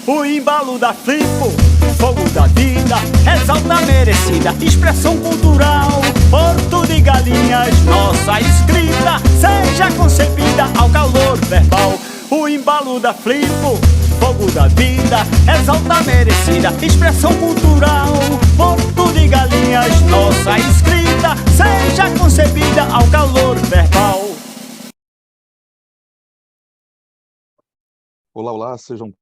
o embalo da Flipo, fogo da vida, exalta merecida, expressão cultural, porto de galinhas, nossa escrita, seja concebida ao calor verbal. O embalo da Flipo, fogo da vida, exalta merecida, expressão cultural, porto de galinhas, nossa escrita, seja concebida ao calor verbal. Olá, olá, sejam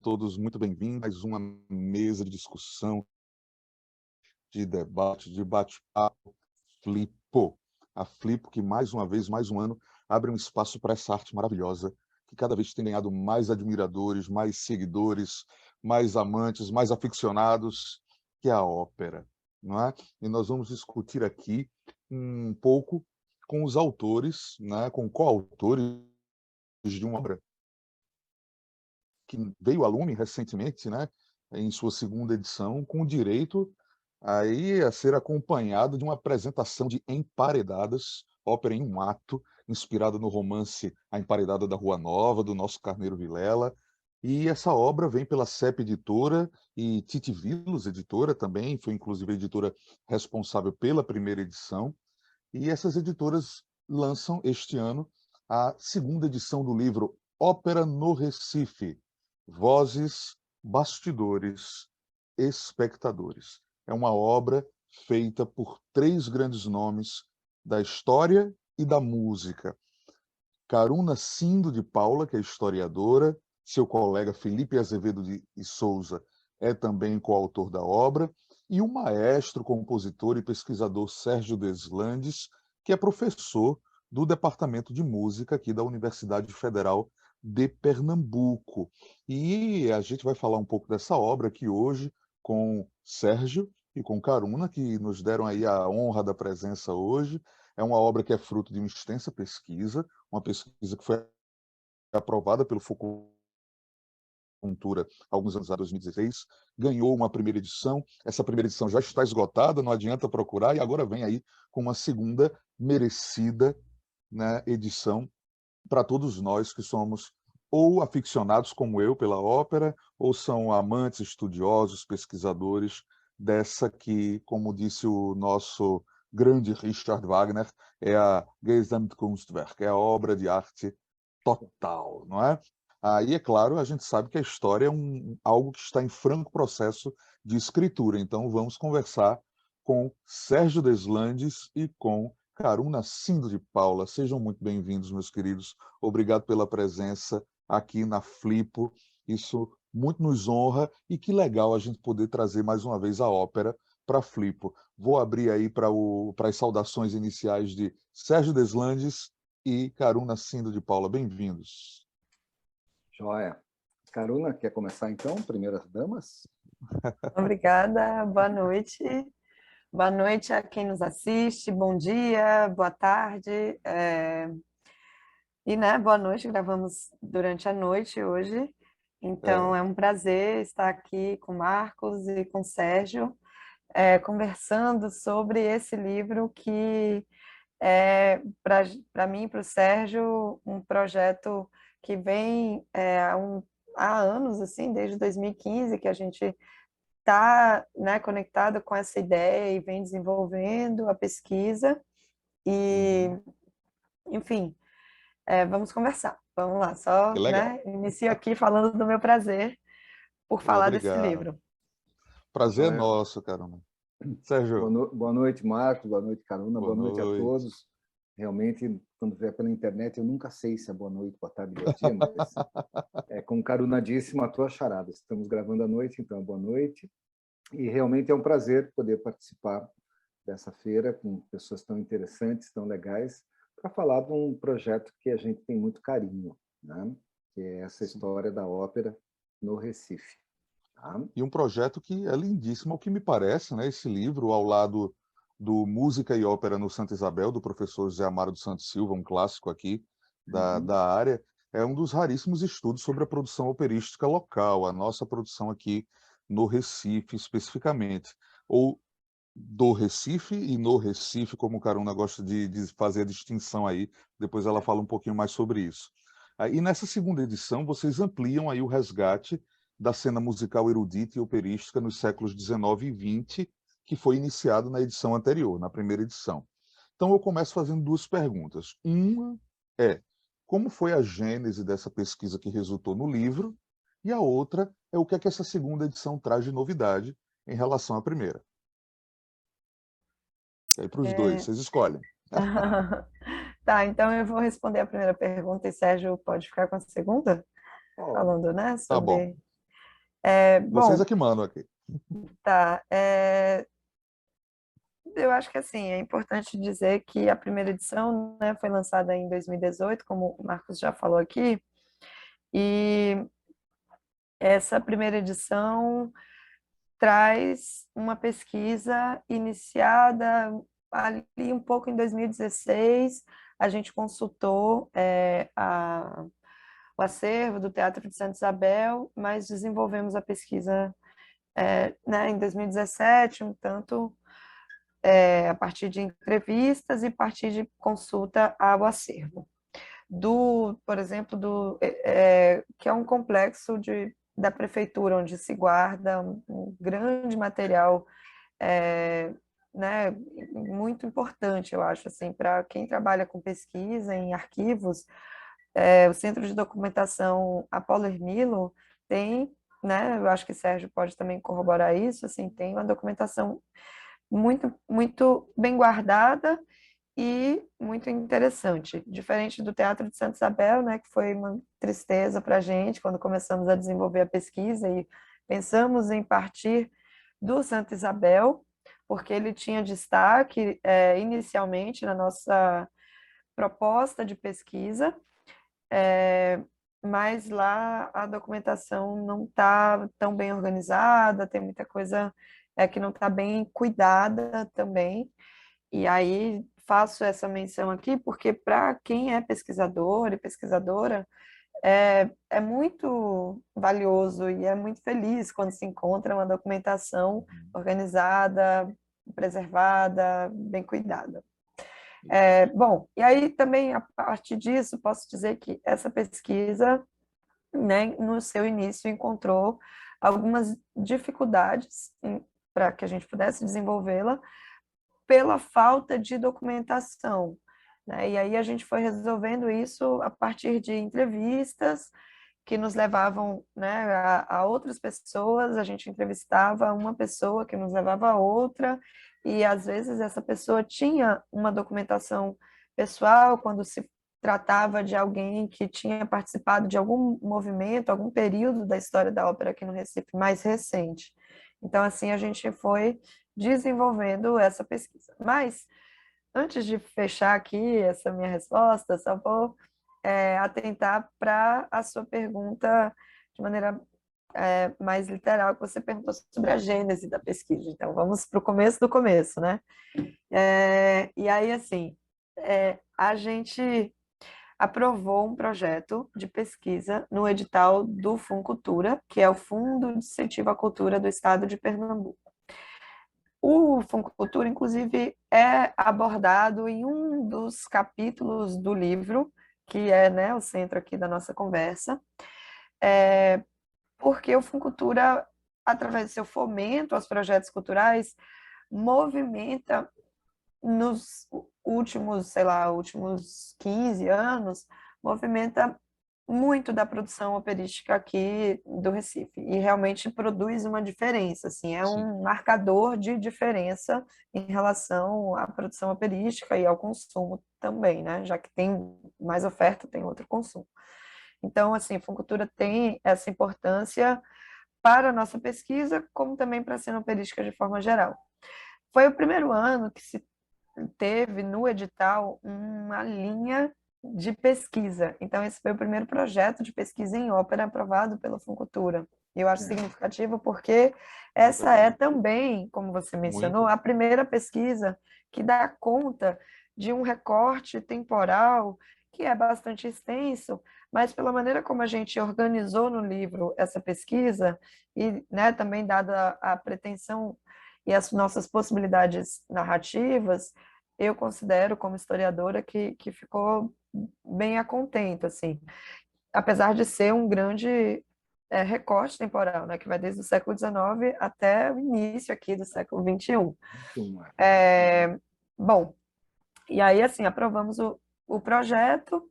todos muito bem-vindos a mais uma mesa de discussão, de debate, de bate-papo Flipo. A Flipo que mais uma vez, mais um ano, abre um espaço para essa arte maravilhosa, que cada vez tem ganhado mais admiradores, mais seguidores, mais amantes, mais aficionados, que é a ópera, não é? E nós vamos discutir aqui um pouco com os autores, né, com coautores de uma obra que veio a lume recentemente, né, em sua segunda edição, com direito aí a ser acompanhado de uma apresentação de Emparedadas, ópera em um ato, inspirada no romance A Emparedada da Rua Nova, do nosso Carneiro Vilela. E essa obra vem pela CEP Editora e Tite Vilos Editora também, foi inclusive a editora responsável pela primeira edição. E essas editoras lançam este ano a segunda edição do livro Ópera no Recife, Vozes, Bastidores, Espectadores. É uma obra feita por três grandes nomes da história e da música. Caruna Cindo de Paula, que é historiadora, seu colega Felipe Azevedo de Souza é também coautor da obra, e o maestro, compositor e pesquisador Sérgio Deslandes, que é professor do Departamento de Música aqui da Universidade Federal de Pernambuco. E a gente vai falar um pouco dessa obra aqui hoje com Sérgio e com Caruna, que nos deram aí a honra da presença hoje. É uma obra que é fruto de uma extensa pesquisa, uma pesquisa que foi aprovada pelo Foucault Cultura alguns anos, em 2016, ganhou uma primeira edição, essa primeira edição já está esgotada, não adianta procurar, e agora vem aí com uma segunda merecida, né, edição para todos nós que somos ou aficionados como eu pela ópera, ou são amantes, estudiosos, pesquisadores dessa que, como disse o nosso grande Richard Wagner, é a Gesamtkunstwerk, é a obra de arte total, não é? Aí, é claro, a gente sabe que a história é algo que está em franco processo de escritura, então vamos conversar com Sérgio Deslandes e com Caruna Cindo de Paula. Sejam muito bem-vindos, meus queridos. Obrigado pela presença aqui na Flipo. Isso muito nos honra e que legal a gente poder trazer mais uma vez a ópera para a Flipo. Vou abrir aí para as saudações iniciais de Sérgio Deslandes e Caruna Cindo de Paula. Bem-vindos. Joia. Caruna, quer começar então? Primeiras damas? Obrigada, boa noite. Boa noite a quem nos assiste, bom dia, boa tarde. E, né, boa noite, gravamos durante a noite hoje. Então, é um prazer estar aqui com o Marcos e com o Sérgio, conversando sobre esse livro que é, para mim e para o Sérgio, um projeto que vem há anos, assim, desde 2015, que a gente está, né, conectado com essa ideia e vem desenvolvendo a pesquisa. E, enfim, vamos conversar. Vamos lá, só, né, inicio aqui falando do meu prazer por falar desse livro. Prazer é nosso, Caruna. Sérgio. Boa noite, Marcos. Boa noite, Caruna. Boa noite a todos. Realmente, quando vier pela internet, eu nunca sei se é boa noite, boa tarde, boa dia, mas como Caruna disse, matou a charada. Estamos gravando à noite, então boa noite. E realmente é um prazer poder participar dessa feira com pessoas tão interessantes, tão legais, para falar de um projeto que a gente tem muito carinho, né? Que é essa história da ópera no Recife. Tá? E um projeto que é lindíssimo, ao que me parece, né? Esse livro, ao lado do Música e Ópera no Santa Isabel, do professor José Amaro dos Santos Silva, um clássico aqui da área, é um dos raríssimos estudos sobre a produção operística local, a nossa produção aqui no Recife, especificamente. Ou do Recife e no Recife, como o Caruna gosta de fazer a distinção aí, depois ela fala um pouquinho mais sobre isso. E nessa segunda edição, vocês ampliam aí o resgate da cena musical erudita e operística nos séculos XIX e XX, que foi iniciado na edição anterior, na primeira edição. Então, eu começo fazendo duas perguntas. Uma é, como foi a gênese dessa pesquisa que resultou no livro? E a outra é o que é que essa segunda edição traz de novidade em relação à primeira. E aí, para os dois, vocês escolhem. Tá, então eu vou responder a primeira pergunta e Sérgio pode ficar com a segunda? Falando, né, Tá bom. sobre... Vocês bom, é que mandam aqui. tá. Eu acho que assim, é importante dizer que a primeira edição, né, foi lançada em 2018, como o Marcos já falou aqui, e essa primeira edição traz uma pesquisa iniciada ali um pouco em 2016. A gente consultou o acervo do Teatro de Santa Isabel, mas desenvolvemos a pesquisa né, em 2017, um tanto a partir de entrevistas e a partir de consulta ao acervo. Por exemplo, que é um complexo da prefeitura, onde se guarda um grande material, né, muito importante, eu acho, assim, para quem trabalha com pesquisa em arquivos. O Centro de Documentação Apolo Hermilo tem, né, eu acho que Sérgio pode também corroborar isso, assim, tem uma documentação muito, muito bem guardada e muito interessante. Diferente do Teatro de Santa Isabel, né, que foi uma tristeza para a gente quando começamos a desenvolver a pesquisa e pensamos em partir do Santa Isabel, porque ele tinha destaque inicialmente na nossa proposta de pesquisa, mas lá a documentação não está tão bem organizada, tem muita coisa que não está bem cuidada também. E aí faço essa menção aqui porque para quem é pesquisador e pesquisadora, é muito valioso e é muito feliz quando se encontra uma documentação organizada, preservada, bem cuidada. Bom, e aí também, a partir disso, posso dizer que essa pesquisa, né, no seu início, encontrou algumas dificuldades para que a gente pudesse desenvolvê-la pela falta de documentação, né? E aí a gente foi resolvendo isso a partir de entrevistas que nos levavam, né, a outras pessoas, a gente entrevistava uma pessoa que nos levava a outra, e às vezes essa pessoa tinha uma documentação pessoal quando se tratava de alguém que tinha participado de algum movimento, algum período da história da ópera aqui no Recife mais recente. Então, assim, a gente foi desenvolvendo essa pesquisa. Mas, antes de fechar aqui essa minha resposta, só vou atentar para a sua pergunta de maneira mais literal, que você perguntou sobre a gênese da pesquisa. Então, vamos para o começo do começo, né? E aí, assim, a gente aprovou um projeto de pesquisa no edital do Funcultura, que é o Fundo de Incentivo à Cultura do Estado de Pernambuco. O Funcultura, inclusive, é abordado em um dos capítulos do livro, que é, né, o centro aqui da nossa conversa, porque o Funcultura, através do seu fomento aos projetos culturais, movimenta nos últimos 15 anos, movimenta muito da produção operística aqui do Recife, e realmente produz uma diferença, assim, um marcador de diferença em relação à produção operística e ao consumo também, né? Já que tem mais oferta, tem outro consumo. Então, assim, a Funcultura tem essa importância para a nossa pesquisa, como também para a cena operística de forma geral. Foi o primeiro ano que se teve no edital uma linha de pesquisa. Então, esse foi o primeiro projeto de pesquisa em ópera aprovado pela Funcultura. Eu acho significativo porque essa é também, como você mencionou, a primeira pesquisa que dá conta de um recorte temporal que é bastante extenso, mas pela maneira como a gente organizou no livro essa pesquisa, e, né, também dada a pretensão e as nossas possibilidades narrativas, eu considero, como historiadora, que ficou bem a contento, assim. apesar de ser um grande recorte temporal, né, que vai desde o século XIX até o início aqui do século XXI. Bom, e aí, assim, aprovamos o projeto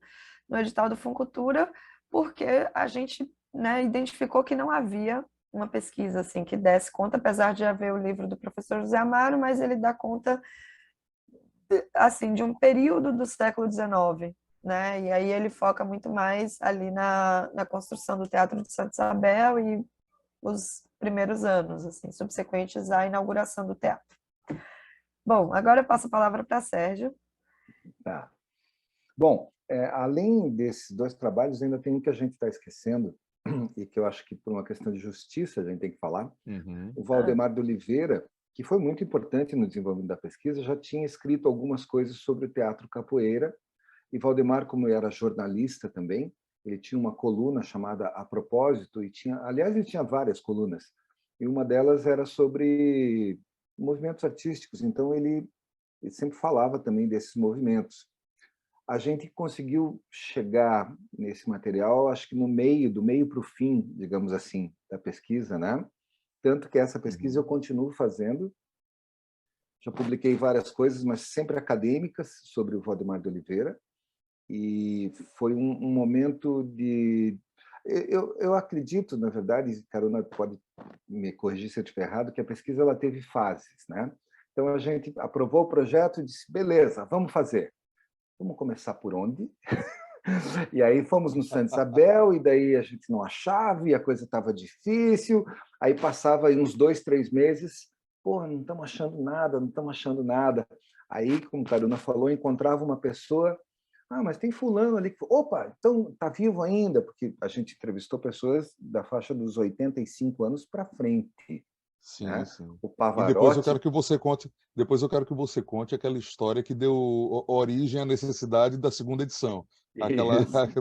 no edital do Funcultura, porque a gente, né, identificou que não havia uma pesquisa assim que desse conta, apesar de haver o livro do professor José Amaro, mas ele dá conta assim de um período do século XIX, né? E aí ele foca muito mais ali na construção do Teatro de Santa Isabel e os primeiros anos, assim, subsequentes à inauguração do teatro. Bom, agora eu passo a palavra para Sérgio. Tá. Bom, além desses dois trabalhos, ainda tem um que a gente está esquecendo, e que eu acho que por uma questão de justiça a gente tem que falar. O Valdemar de Oliveira, que foi muito importante no desenvolvimento da pesquisa, já tinha escrito algumas coisas sobre o teatro capoeira, e Valdemar, como era jornalista também, ele tinha uma coluna chamada A Propósito, e aliás, ele tinha várias colunas, e uma delas era sobre movimentos artísticos, então ele sempre falava também desses movimentos. A gente conseguiu chegar nesse material, acho que do meio para o fim, digamos assim, da pesquisa, né? Tanto que essa pesquisa eu continuo fazendo. Já publiquei várias coisas, mas sempre acadêmicas, sobre o Valdemar de Oliveira. E foi um momento de... Eu acredito, na verdade, Caruna pode me corrigir se eu estiver errado, que a pesquisa ela teve fases, né? Então, a gente aprovou o projeto e disse, beleza, vamos fazer. Vamos começar por onde? E aí fomos no Santa Isabel, e daí a gente não achava, e a coisa estava difícil. Aí passava aí uns 2, 3 meses, pô, não estamos achando nada, não estamos achando nada. Aí, como a Caruna falou, encontrava uma pessoa, mas tem fulano ali, opa, então está vivo ainda, porque a gente entrevistou pessoas da faixa dos 85 anos para frente. Sim, né? sim. O Pavarotti... E depois eu quero que você conte aquela história que deu origem à necessidade da segunda edição.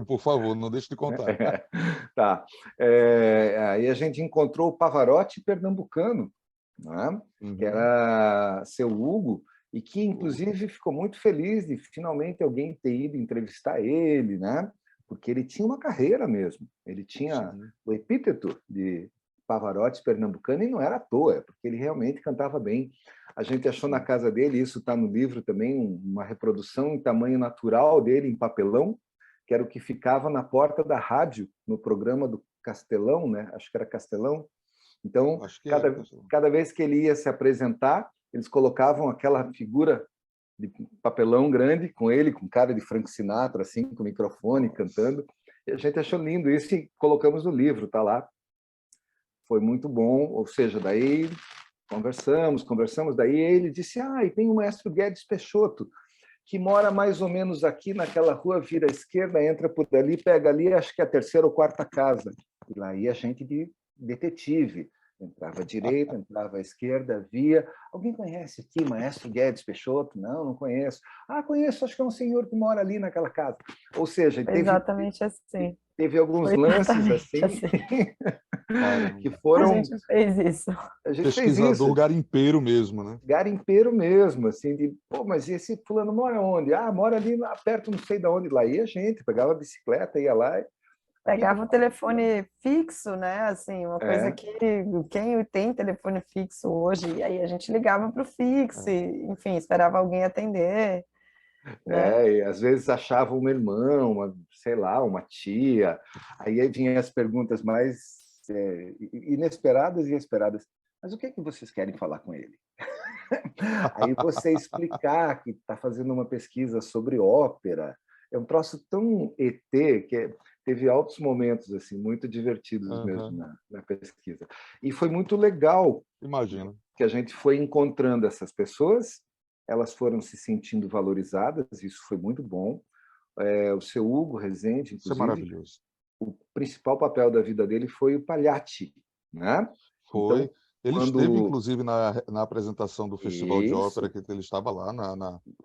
Por favor, não deixe de contar. Tá. Aí a gente encontrou o Pavarotti pernambucano, né? Que era seu Hugo, e que, inclusive, ficou muito feliz de finalmente alguém ter ido entrevistar ele, né? Porque ele tinha uma carreira mesmo. Ele tinha o epíteto de Pavarotti pernambucano, e não era à toa, porque ele realmente cantava bem. A gente achou na casa dele, isso está no livro também, uma reprodução em tamanho natural dele, em papelão, que era o que ficava na porta da rádio, no programa do Castelão, né? Acho que era Castelão. Então, cada vez que ele ia se apresentar, eles colocavam aquela figura de papelão grande com ele, com cara de Frank Sinatra, assim, com o microfone, cantando. E a gente achou lindo isso e colocamos no livro, tá lá. Foi muito bom, ou seja, daí conversamos, daí ele disse, e tem o maestro Guedes Peixoto, que mora mais ou menos aqui naquela rua, vira à esquerda, entra por ali, pega ali, acho que é a 3ª ou 4ª casa. E lá ia gente de detetive. Entrava à direita, entrava à esquerda, via. Alguém conhece aqui, maestro Guedes Peixoto? Não, não conheço. Conheço, acho que é um senhor que mora ali naquela casa. Ou seja, Exatamente assim. Teve alguns lances assim. Que foram... A gente fez isso. A gente pesquisador fez isso. Garimpeiro mesmo, né? Garimpeiro mesmo, assim, mas esse fulano mora onde? Mora ali lá perto, não sei de onde. Lá ia a gente, pegava a bicicleta, ia lá. Pegava o telefone fixo, né? Assim, uma coisa que quem tem telefone fixo hoje, e aí a gente ligava para o fixo, e, enfim, esperava alguém atender. Né? E às vezes achava um irmão, sei lá, uma tia. Aí vinham as perguntas mais inesperadas e esperadas. Mas o que vocês querem falar com ele? Aí você explicar que está fazendo uma pesquisa sobre ópera. É um troço tão ET que teve altos momentos assim muito divertidos mesmo na pesquisa. E foi muito legal. Imagina. Que a gente foi encontrando essas pessoas, elas foram se sentindo valorizadas, isso foi muito bom. O seu Hugo Rezende, inclusive, isso é maravilhoso. O principal papel da vida dele foi o Pagliatti, né? Foi. Então, ele esteve, inclusive, na apresentação do Festival de Ópera, que ele estava lá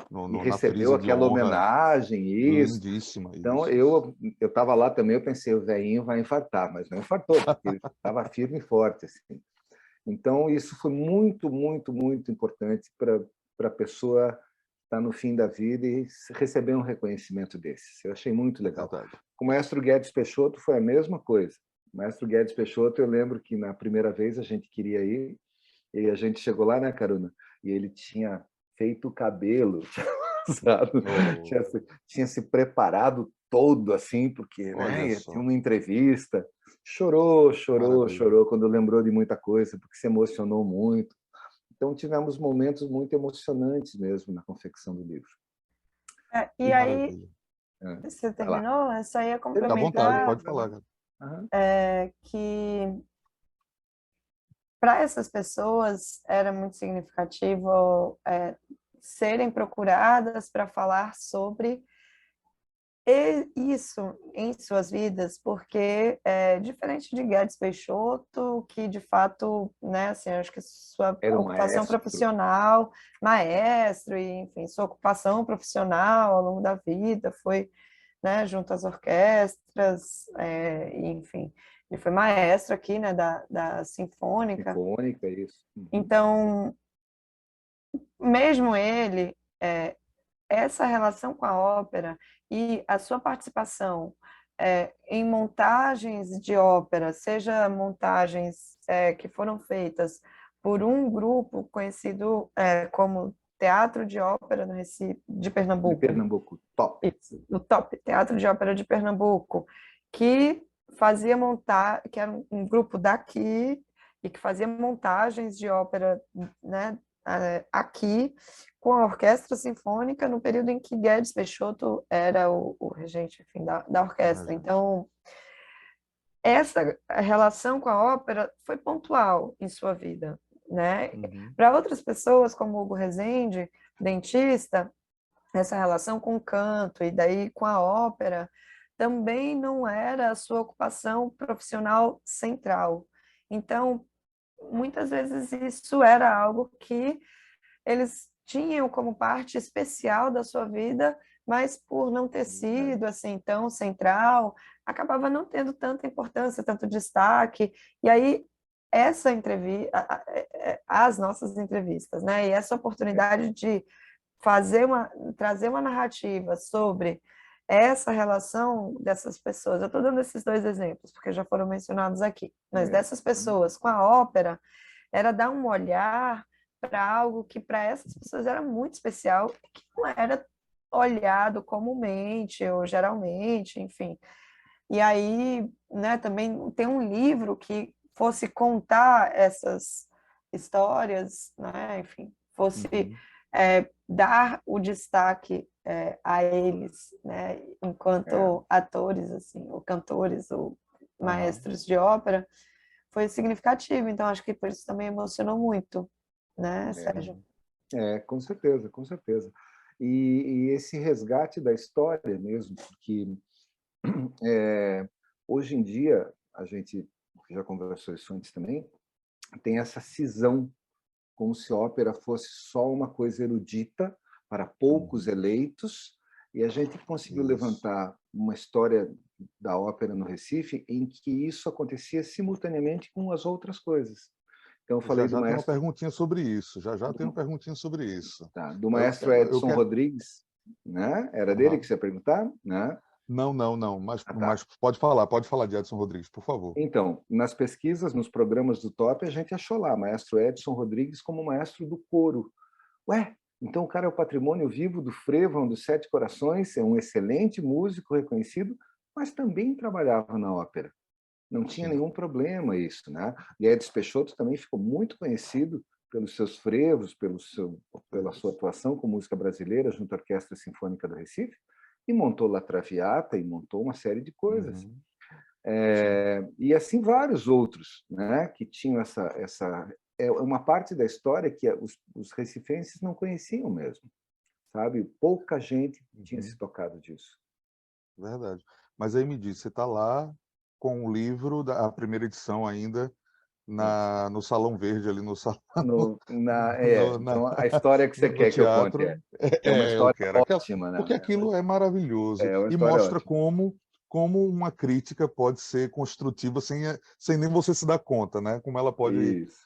e recebeu aquela homenagem, isso. Lindíssima. Então, eu estava lá também, eu pensei, o velhinho vai infartar, mas não infartou, porque ele estava firme e forte. Assim. Então, isso foi muito, muito, muito importante para a pessoa está no fim da vida e receber um reconhecimento desses. Eu achei muito legal. Verdade. Com o maestro Guedes Peixoto foi a mesma coisa. O maestro Guedes Peixoto, eu lembro que na primeira vez a gente queria ir, e a gente chegou lá, né, Caruna? E ele tinha feito o cabelo, sabe? Tinha se preparado todo, assim, porque né, tinha uma entrevista. Chorou quando lembrou de muita coisa, porque se emocionou muito. Então, tivemos momentos muito emocionantes mesmo na confecção do livro. E aí, você terminou? Eu só ia complementar. Fica à vontade, pode falar. Que para essas pessoas era muito significativo serem procuradas para falar sobre isso em suas vidas, porque diferente de Guedes Peixoto, que de fato, né, assim, acho que sua ocupação profissional, maestro, e enfim, sua ocupação profissional ao longo da vida foi, né, junto às orquestras, enfim, ele foi maestro aqui, né, da Sinfônica. Sinfônica, isso. Então, mesmo ele, essa relação com a ópera e a sua participação em montagens de ópera, seja montagens que foram feitas por um grupo conhecido como Teatro de Ópera no Recife, de Pernambuco. De Pernambuco, top. Isso, o top, Teatro de Ópera de Pernambuco, que fazia que era um grupo daqui e que fazia montagens de ópera, né, aqui, com a Orquestra Sinfônica, no período em que Guedes Peixoto era o regente, enfim, da orquestra. Então, essa relação com a ópera foi pontual em sua vida, né? Para outras pessoas, como Hugo Rezende, dentista, essa relação com o canto e daí com a ópera também não era a sua ocupação profissional central. Então, muitas vezes isso era algo que eles tinham como parte especial da sua vida, mas por não ter sido assim tão central, acabava não tendo tanta importância, tanto destaque. E aí essa entrevista, as nossas entrevistas, né? E essa oportunidade de trazer uma narrativa sobre essa relação dessas pessoas. Eu estou dando esses dois exemplos, porque já foram mencionados aqui, mas dessas pessoas com a ópera, era dar um olhar para algo que para essas pessoas era muito especial, que não era olhado comumente ou geralmente, enfim. E aí, né, também tem um livro que fosse contar essas histórias, né, enfim, fosse dar o destaque a eles, né, enquanto atores, assim, ou cantores, ou maestros de ópera, foi significativo. Então, acho que por isso também emocionou muito, né, Sérgio? Com certeza, com certeza. E esse resgate da história mesmo, porque hoje em dia, a gente já conversou isso antes também, tem essa cisão, como se a ópera fosse só uma coisa erudita para poucos eleitos, e a gente conseguiu levantar uma história da ópera no Recife em que isso acontecia simultaneamente com as outras coisas. Então, eu falei já do maestro... tem uma perguntinha sobre isso, já tem uma perguntinha sobre isso. Tá, do maestro Edson Rodrigues, né? Era dele que você ia perguntar? Né? Não, mas pode falar de Edson Rodrigues, por favor. Então, nas pesquisas, nos programas do Top, a gente achou lá maestro Edson Rodrigues como maestro do coro. Ué, então o cara é o patrimônio vivo do Frevão dos Sete Corações, é um excelente músico reconhecido, mas também trabalhava na ópera. Não tinha nenhum problema isso, né? Guedes Peixoto também ficou muito conhecido pelos seus frevos, pela sua atuação com música brasileira junto à Orquestra Sinfônica do Recife, e montou La Traviata e montou uma série de coisas. E assim vários outros, né, que tinham uma parte da história que os recifenses não conheciam mesmo, sabe? Pouca gente tinha se tocado disso. Verdade. Mas aí me diz, você está lá com o livro, a primeira edição ainda, no Salão Verde, ali no salão. Então, a história que você quer que eu conte é uma história ótima, né? Porque aquilo é maravilhoso. É uma e história mostra ótima. como como uma crítica pode ser construtiva sem nem você se dar conta, né? Como ela pode Isso.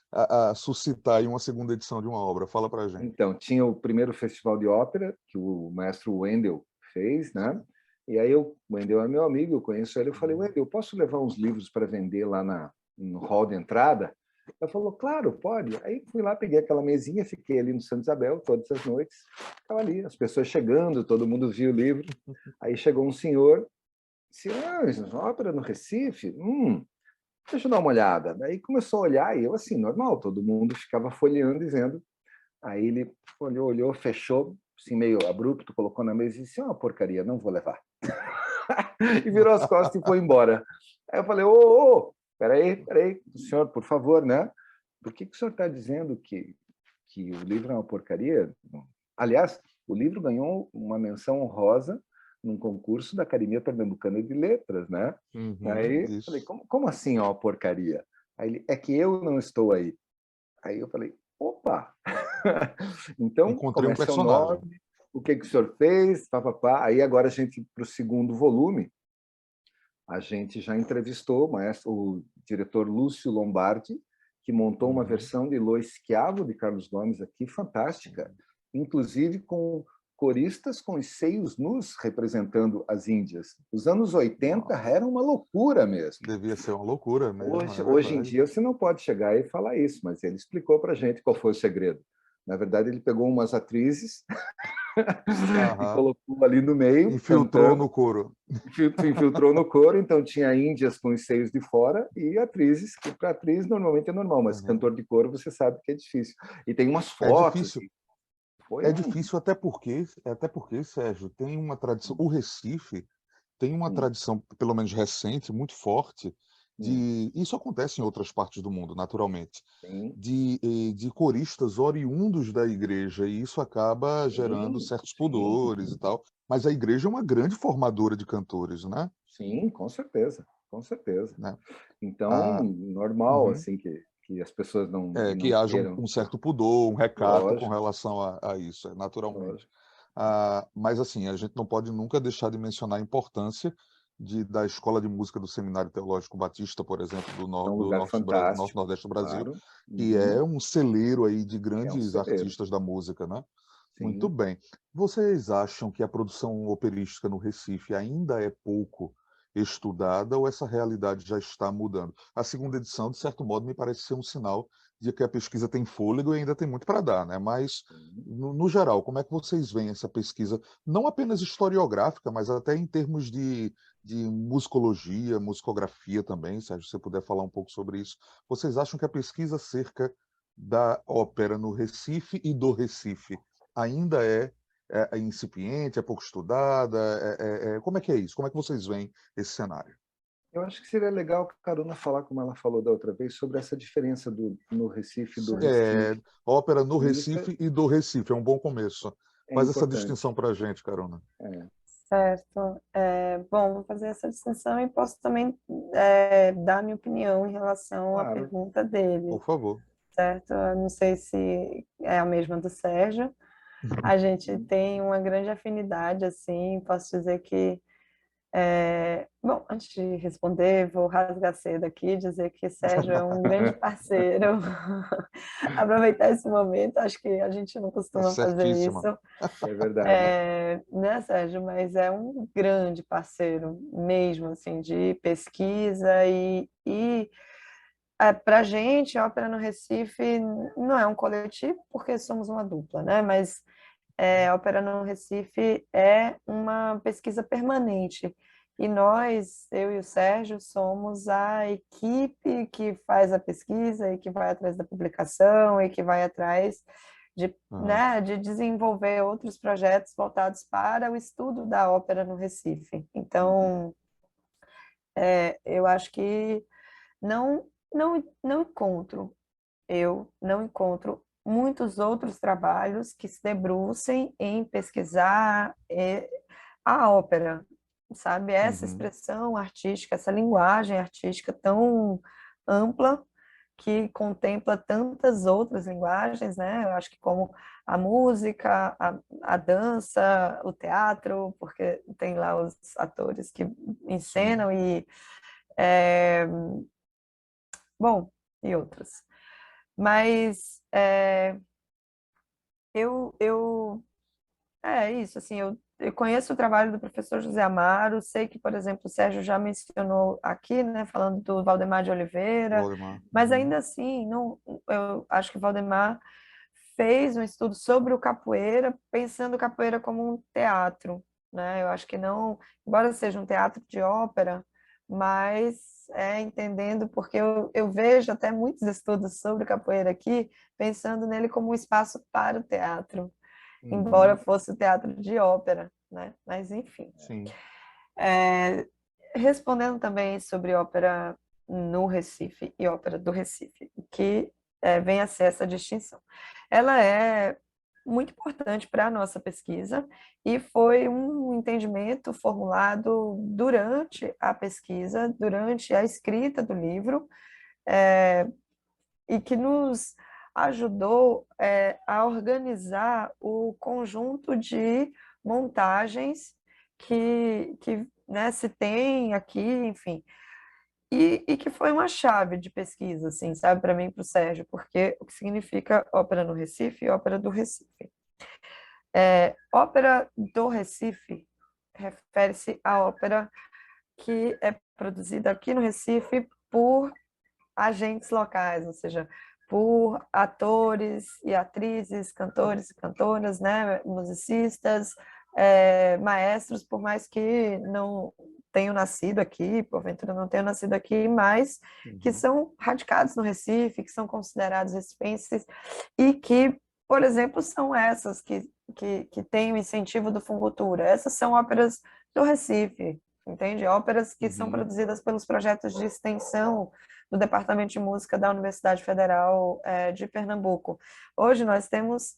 suscitar aí uma segunda edição de uma obra. Fala para a gente. Então, tinha o primeiro festival de ópera, que o maestro Wendel fez, né? E aí o Wendel é meu amigo, eu conheço ele, eu falei, Wendel, eu posso levar uns livros para vender lá no hall de entrada? Ele falou, claro, pode. Aí fui lá, peguei aquela mesinha, fiquei ali no Santa Isabel todas as noites, ficava ali, as pessoas chegando, todo mundo via o livro. Aí chegou um senhor, disse, ópera no Recife? Deixa eu dar uma olhada. Daí começou a olhar, e eu assim, normal, todo mundo ficava folheando, dizendo. Aí ele olhou, fechou, assim, meio abrupto, colocou na mesa e disse, uma porcaria, não vou levar. E virou as costas e foi embora. Aí eu falei, peraí, senhor, por favor, né? Por que o senhor está dizendo que o livro é uma porcaria? Aliás, o livro ganhou uma menção honrosa num concurso da Academia Pernambucana de Letras, né? Aí eu falei, como assim é uma porcaria? Aí ele, é que eu não estou aí. Aí eu falei, opa! Então, encontrei como é seu nome? O que o senhor fez? Aí agora a gente, para o segundo volume, a gente já entrevistou o diretor Lúcio Lombardi, que montou uma versão de Lo Schiavo, de Carlos Gomes, aqui, fantástica, inclusive com coristas com os seios nus representando as Índias. Os anos 80 era uma loucura mesmo. Devia ser uma loucura mesmo. Hoje em dia você não pode chegar e falar isso, mas ele explicou para a gente qual foi o segredo. Na verdade, ele pegou umas atrizes e colocou ali no meio. Infiltrou no coro. Infiltrou no coro, então tinha índias com os seios de fora e atrizes, que para atriz normalmente é normal, mas cantor de coro você sabe que é difícil. E tem umas fotos. É difícil. Difícil até porque, Sérgio, tem uma tradição. O Recife tem uma tradição, pelo menos recente, muito forte, isso acontece em outras partes do mundo, naturalmente, de coristas oriundos da igreja, e isso acaba gerando certos pudores e tal. Mas a igreja é uma grande formadora de cantores, né? Sim, com certeza, com certeza. Né? Então, normal, assim, que as pessoas não que haja um certo pudor, um recato com relação a isso, naturalmente. Mas, assim, a gente não pode nunca deixar de mencionar a importância da Escola de Música do Seminário Teológico Batista, por exemplo, do Norte-Nordeste do Brasil, que é um celeiro aí de grandes artistas da música, né? Sim. Muito bem. Vocês acham que a produção operística no Recife ainda é pouco estudada ou essa realidade já está mudando? A segunda edição, de certo modo, me parece ser um sinal de que a pesquisa tem fôlego e ainda tem muito para dar, né? Mas, no geral, como é que vocês veem essa pesquisa, não apenas historiográfica, mas até em termos de musicologia, musicografia também, Sérgio, se você puder falar um pouco sobre isso. Vocês acham que a pesquisa acerca da ópera no Recife e do Recife ainda é incipiente, é pouco estudada? Como é que é isso? Como é que vocês veem esse cenário? Eu acho que seria legal a Caruna falar, como ela falou da outra vez, sobre essa diferença no Recife e do Recife. Ópera no Recife e do Recife, é um bom começo. Faz essa distinção para a gente, Caruna. Certo. Bom, vou fazer essa distinção e posso também dar minha opinião em relação à pergunta dele. Por favor. Certo? Eu não sei se é a mesma do Sérgio. A gente tem uma grande afinidade, assim, posso dizer que bom, antes de responder, vou rasgar cedo aqui e dizer que Sérgio é um grande parceiro. Aproveitar esse momento, acho que a gente não costuma fazer isso. É verdade. Né, Sérgio? Mas é um grande parceiro mesmo, assim, de pesquisa e para a gente, a Ópera no Recife não é um coletivo, porque somos uma dupla, né? Mas a Ópera no Recife é uma pesquisa permanente. E nós, eu e o Sérgio, somos a equipe que faz a pesquisa e que vai atrás da publicação e que vai atrás né, de desenvolver outros projetos voltados para o estudo da ópera no Recife. Então, eu acho que não encontro muitos outros trabalhos que se debrucem em pesquisar a ópera, sabe? Essa expressão artística, essa linguagem artística tão ampla que contempla tantas outras linguagens, né? Eu acho que como a música, a dança, o teatro, porque tem lá os atores que encenam e bom, e outros. Mas eu é isso, assim, eu conheço o trabalho do professor José Amaro, sei que, por exemplo, o Sérgio já mencionou aqui, né, falando do Valdemar de Oliveira, Valdemar. mas ainda assim, não, eu acho que o Valdemar fez um estudo sobre o capoeira, pensando o capoeira como um teatro, né? Eu acho que não, embora seja um teatro de ópera, mas entendendo, porque eu vejo até muitos estudos sobre capoeira aqui, pensando nele como um espaço para o teatro, embora Uhum. fosse o teatro de ópera, né? Mas enfim. Sim. Respondendo também sobre ópera no Recife e ópera do Recife, que vem a ser essa distinção. Ela é muito importante para a nossa pesquisa e foi um entendimento formulado durante a pesquisa, durante a escrita do livro, e que nos ajudou a organizar o conjunto de montagens que né, se tem aqui, enfim, e que foi uma chave de pesquisa, assim, sabe, para mim e para o Sérgio, porque o que significa ópera no Recife e ópera do Recife. Ópera do Recife refere-se à ópera que é produzida aqui no Recife por agentes locais, ou seja, por atores e atrizes, cantores e cantoras, né, musicistas, maestros, por mais que não tenham nascido aqui, porventura não tenham nascido aqui, mas que Uhum. são radicados no Recife, que são considerados recifenses e que, por exemplo, são essas que têm o incentivo do Funcultura. Essas são óperas do Recife, entende? Óperas que são Uhum. produzidas pelos projetos de extensão do Departamento de Música da Universidade Federal de Pernambuco. Hoje nós temos,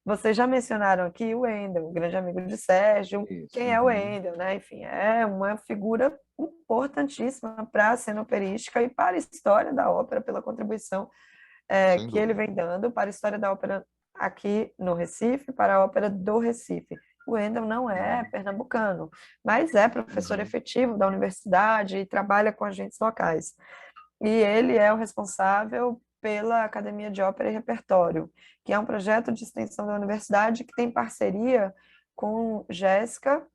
vocês já mencionaram aqui o Wendel, o grande amigo de Sérgio. Isso. Quem é o Wendel, né? Enfim, é uma figura importantíssima para a cena operística e para a história da ópera, pela contribuição Sem que ele dúvida. vem dando para a história da ópera aqui no Recife, para a ópera do Recife. O Wendel não é pernambucano, mas é professor Uhum. efetivo da universidade e trabalha com agentes locais. E ele é o responsável pela Academia de Ópera e Repertório, que é um projeto de extensão da universidade que tem parceria com Jéssica,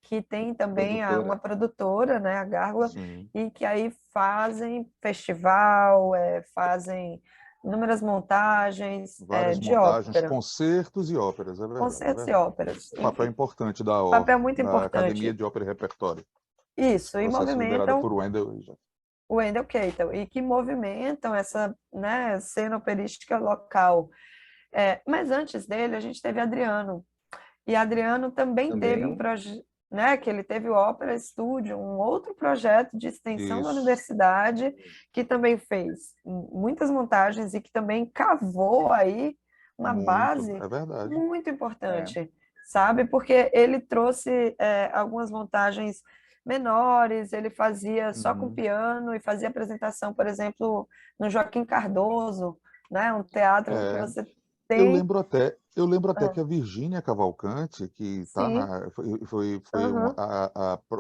que tem também uma Produtora. produtora, né, a Gárgula, Sim. e que aí fazem festival, fazem inúmeras montagens Várias de montagens, ópera, concertos e óperas, é verdade, é concertos e verdade. óperas, Um papel enfim, importante papel muito da Academia importante. de Ópera e Repertório, Isso, e processo liderado movimentam por Wendell. o Wendell Keaton, e que movimentam essa, né, cena operística local. Mas antes dele, a gente teve Adriano. E Adriano também teve um Também. projeto, né, que ele teve o Ópera Studio, um outro projeto de extensão da Isso, universidade, que também fez muitas montagens e que também cavou aí uma muito, base é verdade. muito É. importante, sabe? Porque ele trouxe algumas montagens menores, ele fazia só com Uhum. piano e fazia apresentação, por exemplo, no Joaquim Cardoso, né? Um teatro que É, você tem. eu lembro até Ah, que a Virgínia Cavalcante, que tá sim, foi aham.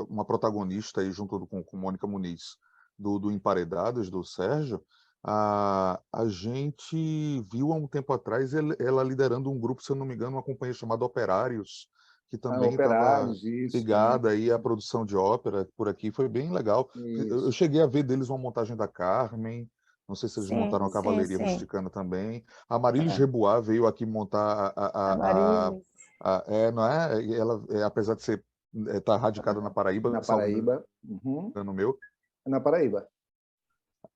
uma protagonista aí junto com Mônica Muniz do Emparedados, do Sérgio, a gente viu há um tempo atrás ela liderando um grupo, se eu não me engano, uma companhia chamada Operários, que também estava Operários, isso. ligada aí à produção de ópera por aqui, foi bem legal. Eu Isso. cheguei a ver deles uma montagem da Carmen, não sei se eles montaram Sim, a sim, Cavalaria sim. Rusticana também. A Marilis É, Rebois veio aqui montar a Marilis. não é? E ela, apesar de ser tá radicada na Paraíba, Na salvo Paraíba. Uhum. engano meu, Na Paraíba.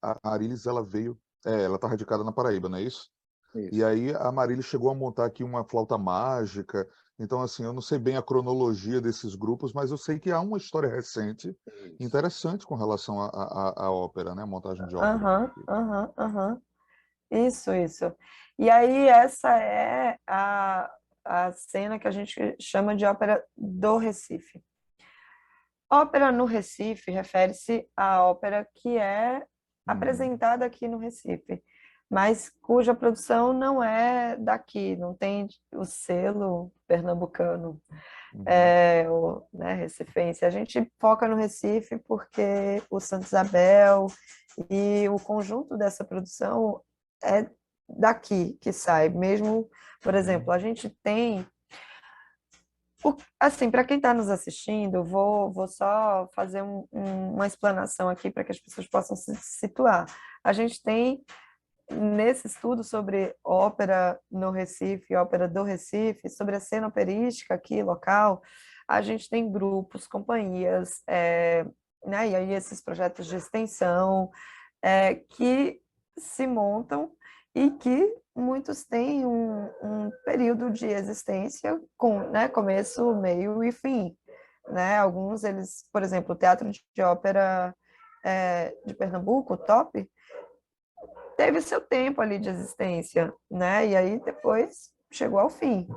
a Marilis ela veio, ela tá radicada na Paraíba, não é isso? E Isso. aí a Marilis chegou a montar aqui uma flauta mágica. Então, assim, eu não sei bem a cronologia desses grupos, mas eu sei que há uma história recente Isso. interessante com relação à ópera, né? A montagem de ópera por Aham, aqui. aham, aham. Isso, isso. E aí, essa é a cena que a gente chama de ópera do Recife. Ópera no Recife refere-se à ópera que é apresentada aqui no Recife, mas cuja produção não é daqui, não tem o selo pernambucano, né, recifense. A gente foca no Recife porque o Santa Isabel e o conjunto dessa produção é daqui que sai. Mesmo, por exemplo, a gente tem... Assim, para quem está nos assistindo, vou só fazer uma explanação aqui para que as pessoas possam se situar. A gente tem, nesse estudo sobre ópera no Recife, ópera do Recife, sobre a cena operística aqui, local, a gente tem grupos, companhias, né, e aí esses projetos de extensão que se montam e que muitos têm um período de existência com, né, começo, meio e fim, né? Alguns, eles, por exemplo, o Teatro de Ópera de Pernambuco, o TOP, teve seu tempo ali de existência, né? E aí depois chegou ao fim.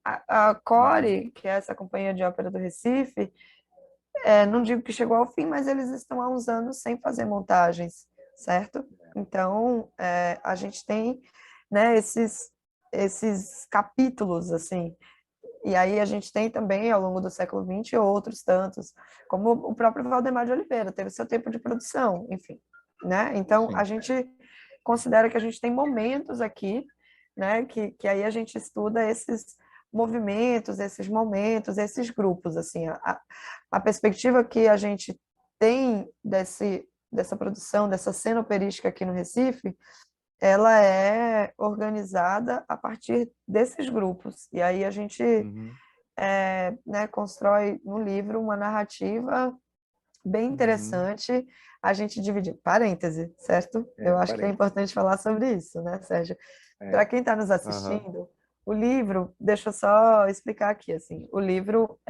A CORE, que é essa companhia de ópera do Recife, não digo que chegou ao fim, mas eles estão há uns anos sem fazer montagens, certo? Então, a gente tem, né, esses capítulos, assim, e aí a gente tem também, ao longo do século XX, outros tantos, como o próprio Valdemar de Oliveira, teve seu tempo de produção, enfim, né? Então, a gente considera que a gente tem momentos aqui, né, que aí a gente estuda esses movimentos, esses momentos, esses grupos, assim, a perspectiva que a gente tem dessa produção, dessa cena operística aqui no Recife, ela é organizada a partir desses grupos, e aí a gente né, constrói no livro uma narrativa bem interessante, a gente divide, parêntese, certo? Eu acho que é importante falar sobre isso, né, Sérgio? Para quem está nos assistindo, o livro, deixa eu só explicar aqui, assim, o livro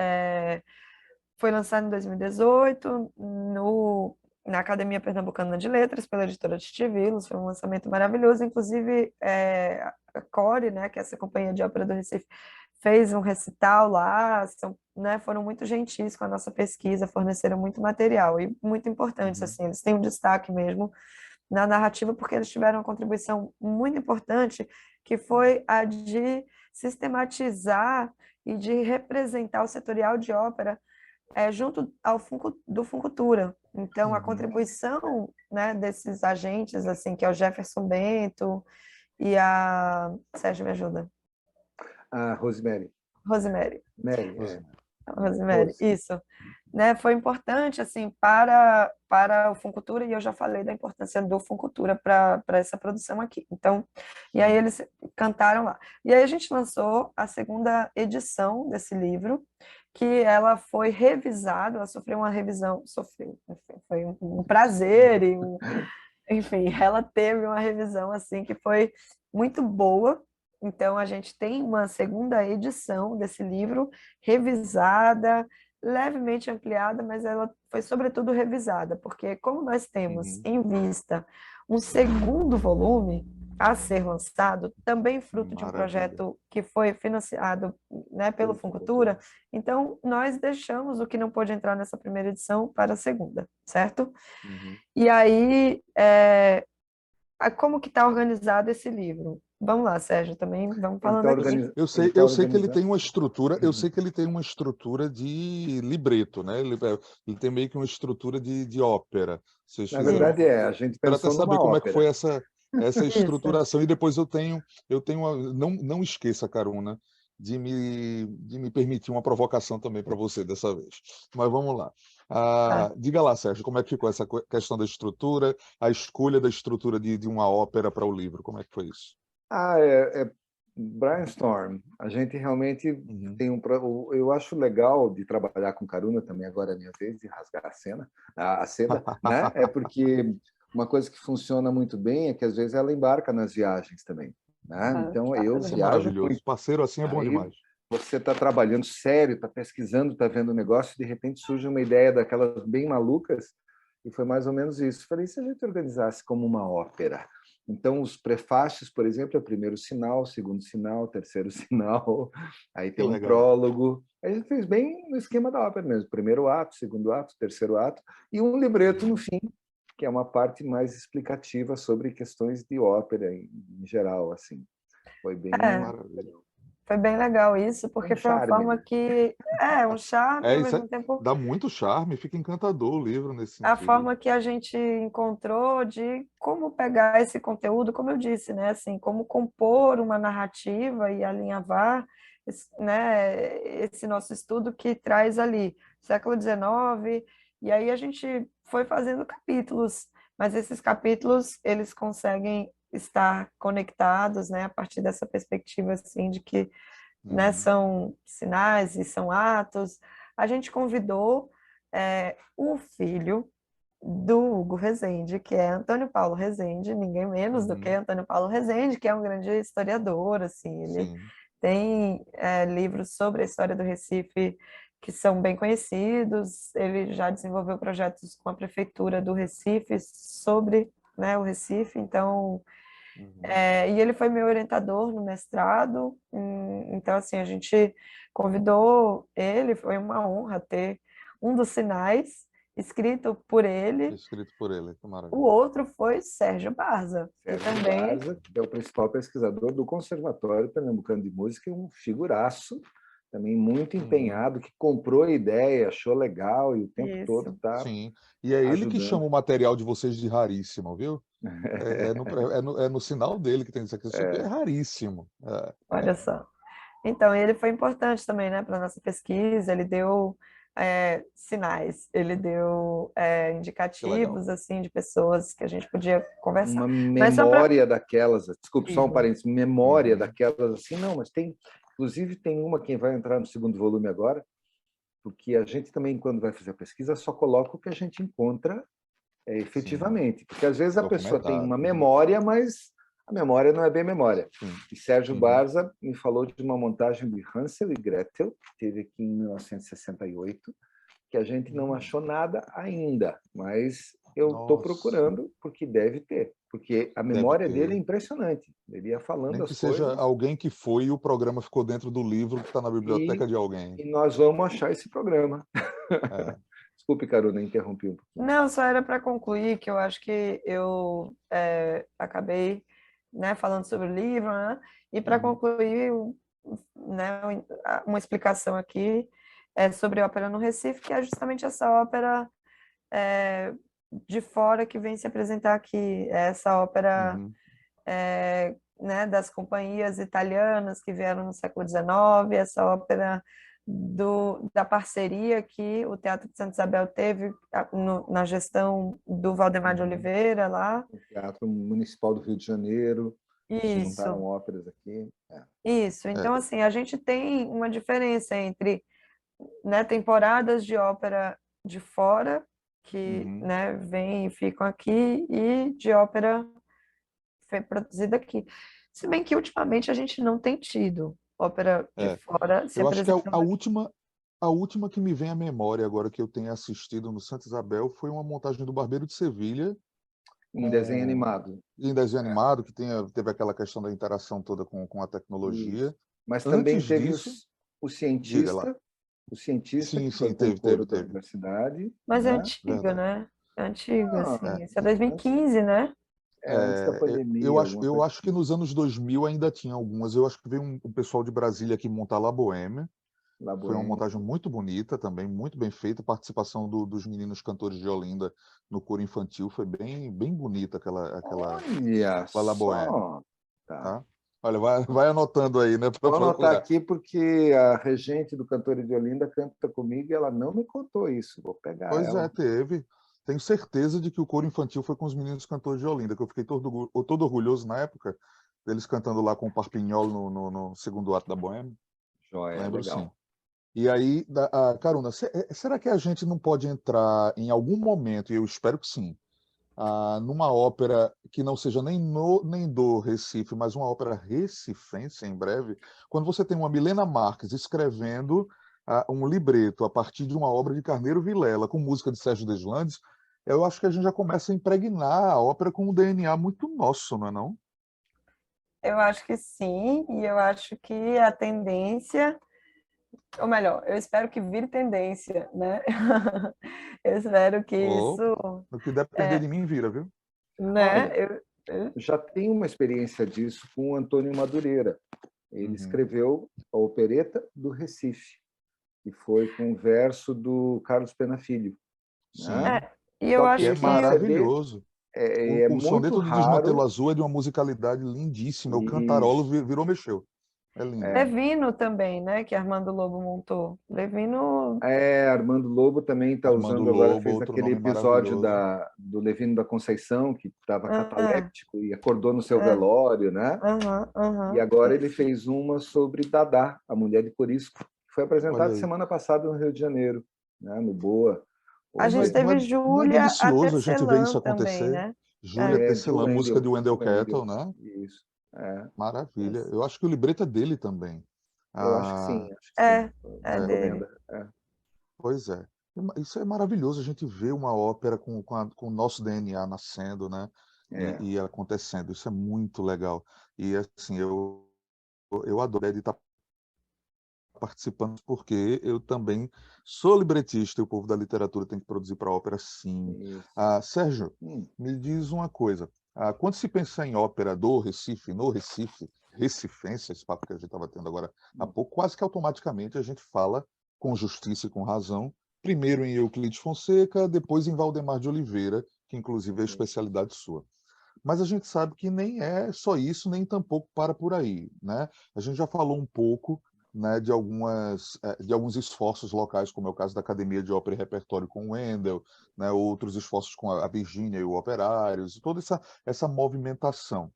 foi lançado em 2018 na Academia Pernambucana de Letras, pela editora Titi Vilos, foi um lançamento maravilhoso, inclusive a CORE, né, que é essa companhia de ópera do Recife, fez um recital lá, né, foram muito gentis com a nossa pesquisa, forneceram muito material e muito importantes, assim, eles têm um destaque mesmo na narrativa porque eles tiveram uma contribuição muito importante, que foi a de sistematizar e de representar o setorial de ópera junto do Funcultura. Então, a contribuição, né, desses agentes, assim, que é o Jefferson Bento e a... Sérgio, me ajuda. A Rosemary. Rosemary. Rosemary, Rose. isso. Né, foi importante, assim, para o Funcultura, e eu já falei da importância do Funcultura para essa produção aqui. Então, e aí eles cantaram lá. E aí a gente lançou a segunda edição desse livro, que ela foi revisada, ela sofreu uma revisão, foi um prazer, enfim, ela teve uma revisão, assim, que foi muito boa. Então, a gente tem uma segunda edição desse livro, revisada, levemente ampliada, mas ela foi sobretudo revisada, porque como nós temos em vista um segundo volume a ser lançado, também fruto de um projeto que foi financiado, né, pelo Funcultura, então nós deixamos o que não pôde entrar nessa primeira edição para a segunda, certo? E aí, como que está organizado esse livro? Vamos lá, Sérgio, também vamos falando aqui. Eu sei que ele tem uma estrutura, eu sei que ele tem uma estrutura de libreto, né? Ele tem meio que uma estrutura de ópera. Na verdade a gente para pensou até saber numa como ópera. é que foi essa estruturação. E depois eu tenho não esqueça, Caruna, de me permitir uma provocação também para você dessa vez. Mas vamos lá. Diga lá, Sérgio, como é que ficou essa questão da estrutura, a escolha da estrutura de uma ópera para o livro? Como é que foi isso? Brainstorm. A gente realmente tem eu acho legal de trabalhar com Caruna também, agora é a minha vez de rasgar a seda, né? É porque uma coisa que funciona muito bem é que às vezes ela embarca nas viagens também, né? Então eu viajo muito. Parceiro assim é bom demais. Você está trabalhando sério, está pesquisando, está vendo o negócio, e de repente surge uma ideia daquelas bem malucas, e foi mais ou menos isso. Falei, se a gente organizasse como uma ópera? Então, os prefácios, por exemplo, é o primeiro sinal, segundo sinal, terceiro sinal, aí tem um prólogo. A gente fez bem no esquema da ópera mesmo, primeiro ato, segundo ato, terceiro ato, e um libreto no fim, que é uma parte mais explicativa sobre questões de ópera em geral, assim. Foi bem Maravilha. Foi bem legal isso, porque foi uma charme, forma né? que um charme, ao Isso mesmo tempo dá muito charme, fica encantador o livro nesse a sentido. forma que a gente encontrou de como pegar esse conteúdo, como eu disse, né, assim, como compor uma narrativa e alinhavar, né, esse nosso estudo que traz ali século XIX, e aí a gente foi fazendo capítulos, mas esses capítulos eles conseguem estar conectados, né, a partir dessa perspectiva assim de que, né, são sinais e são atos. A gente convidou o filho do Hugo Rezende, que é Antônio Paulo Rezende, ninguém menos do que Antônio Paulo Rezende, que é um grande historiador, assim, ele Sim. tem livros sobre a história do Recife que são bem conhecidos, ele já desenvolveu projetos com a prefeitura do Recife sobre, né, o Recife, então, e ele foi meu orientador no mestrado, então, assim, a gente convidou ele, foi uma honra ter um dos sinais escrito por ele. Escrito por ele, que O maravilha. outro foi Sérgio Barza, que Sérgio também... Barza, que é o principal pesquisador do Conservatório Pernambucano de Música, e um figuraço, também muito empenhado, que comprou a ideia, achou legal e o tempo todo Isso. está Sim. E é ele que chama o material de vocês de raríssimo, viu? É no sinal dele que tem isso aqui. Isso aqui é raríssimo. Olha só. Então, ele foi importante também, né, para a nossa pesquisa, ele deu sinais, ele deu Que legal. indicativos, assim, de pessoas que a gente podia conversar. uma Mas só pra... memória daquelas, desculpe, só um Isso. parênteses, memória daquelas assim, não, mas tem, inclusive tem uma que vai entrar no segundo volume agora, porque a gente também, quando vai fazer a pesquisa, só coloca o que a gente encontra efetivamente, porque às vezes a pessoa tem uma memória, mas a memória não é bem memória. E Sérgio Barza me falou de uma montagem de Hansel e Gretel, que teve aqui em 1968, que a gente não achou nada ainda, mas eu estou procurando porque deve ter, porque a memória dele é impressionante. Ele ia falando Nem que as coisas. seja alguém que foi e o programa ficou dentro do livro que está na biblioteca de alguém. E nós vamos achar esse programa. Desculpe, Caruna, interrompi um pouquinho. Não, só era para concluir que eu acho que eu acabei, né, falando sobre o livro, né? E para concluir, né, uma explicação aqui sobre a ópera no Recife, que é justamente essa ópera de fora que vem se apresentar aqui, essa ópera né, das companhias italianas que vieram no século XIX, essa ópera da parceria que o Teatro de Santa Isabel teve na gestão do Valdemar de Oliveira lá. O Teatro Municipal do Rio de Janeiro, se juntaram óperas aqui. Isso, então assim, a gente tem uma diferença entre, né, temporadas de ópera de fora, que né, vêm e ficam aqui, e de ópera produzida aqui. Se bem que ultimamente a gente não tem tido ópera de fora se Eu acho que a última que me vem à memória agora que eu tenho assistido no Santa Isabel foi uma montagem do Barbeiro de Sevilha. Em desenho animado. Em desenho animado, que teve aquela questão da interação toda com a tecnologia. Isso. Mas Antes também teve disso, o cientista que foi teve, coro da universidade. Mas é né? antiga, né? É antiga, assim. Isso é 2015, né? Antes da pandemia. Eu acho que nos anos 2000 ainda tinha algumas. Eu acho que veio um pessoal de Brasília aqui montar La Bohème. Foi uma montagem muito bonita também, muito bem feita. A participação dos meninos cantores de Olinda no coro infantil foi bem bonita aquela La Bohème. Tá? Olha, vai anotando aí, né? Vou anotar aqui porque a regente do Cantor de Olinda canta comigo e ela não me contou isso. Vou pegar ela. Pois teve. Tenho certeza de que o coro infantil foi com os meninos cantores de Olinda, que eu fiquei todo orgulhoso na época deles cantando lá com o Parpignol no segundo ato da Bohème. Joia, lembro, legal. Sim. E aí, Caruna, será que a gente não pode entrar em algum momento, e eu espero que sim, numa ópera que não seja nem do Recife, mas uma ópera recifense em breve, quando você tem uma Milena Marques escrevendo um libreto a partir de uma obra de Carneiro Vilela, com música de Sérgio Deslandes, eu acho que a gente já começa a impregnar a ópera com um DNA muito nosso, não é não? Eu acho que sim, e eu acho que a tendência ou melhor, eu espero que vire tendência, né? Eu espero que Oh, isso, no que depender de mim, vira, viu? né? Olha, já tem uma experiência disso com o Antônio Madureira. Ele Uhum. escreveu a opereta do Recife, que foi com o verso do Carlos Pena Filho, né? Sim, E eu Só que que é acho esse que CD maravilhoso. é O muito soneto do Desmantelo raro. Azul é de uma musicalidade lindíssima. O cantarolo Isso. virou, mexeu. É lindo. Levino também, né? Que Armando Lobo montou. Levino, Armando Lobo também está Armando usando agora, Lobo, fez outro aquele nome episódio maravilhoso. do Levino da Conceição, que estava ah, cataléptico e acordou no seu é, velório, né? aham, E aham. agora ele fez uma sobre Dadá, a mulher de Corisco, que foi Olha apresentada aí. semana passada no Rio de Janeiro, né? No Boa. A Ou Não é, gente seja, não é, teve não é Júlia a delicioso a gente ver isso Tecelã também, acontecer? né? Júlia Jill Tecelã, música de Wendell, Wendell Kettle, Wendell, né? isso. É, Maravilha. Isso. Eu acho que o libreto é dele também. eu acho que Ah, sim, acho que sim. É, Uma é é, dele. encomenda. É. pois é. Isso é maravilhoso, a gente ver uma ópera com o nosso DNA nascendo, né? É. E acontecendo. Isso é muito legal. E assim, eu adoro estar participando, porque eu também sou libretista e o povo da literatura tem que produzir para ópera, sim. Isso. Ah, Sérgio, Hum, me diz uma coisa. Quando se pensa em ópera do Recife, no Recife, recifense, esse papo que a gente estava tendo agora há hum, pouco, quase que automaticamente a gente fala com justiça e com razão, primeiro em Euclides Fonseca, depois em Valdemar de Oliveira, que inclusive é a sim. especialidade sua. Mas a gente sabe que nem é só isso, nem tampouco para por aí, né? A gente já falou um pouco, né, de alguns esforços locais, como é o caso da Academia de Ópera e Repertório com o Wendel, né, outros esforços com a Virgínia e o Operários, toda essa movimentação.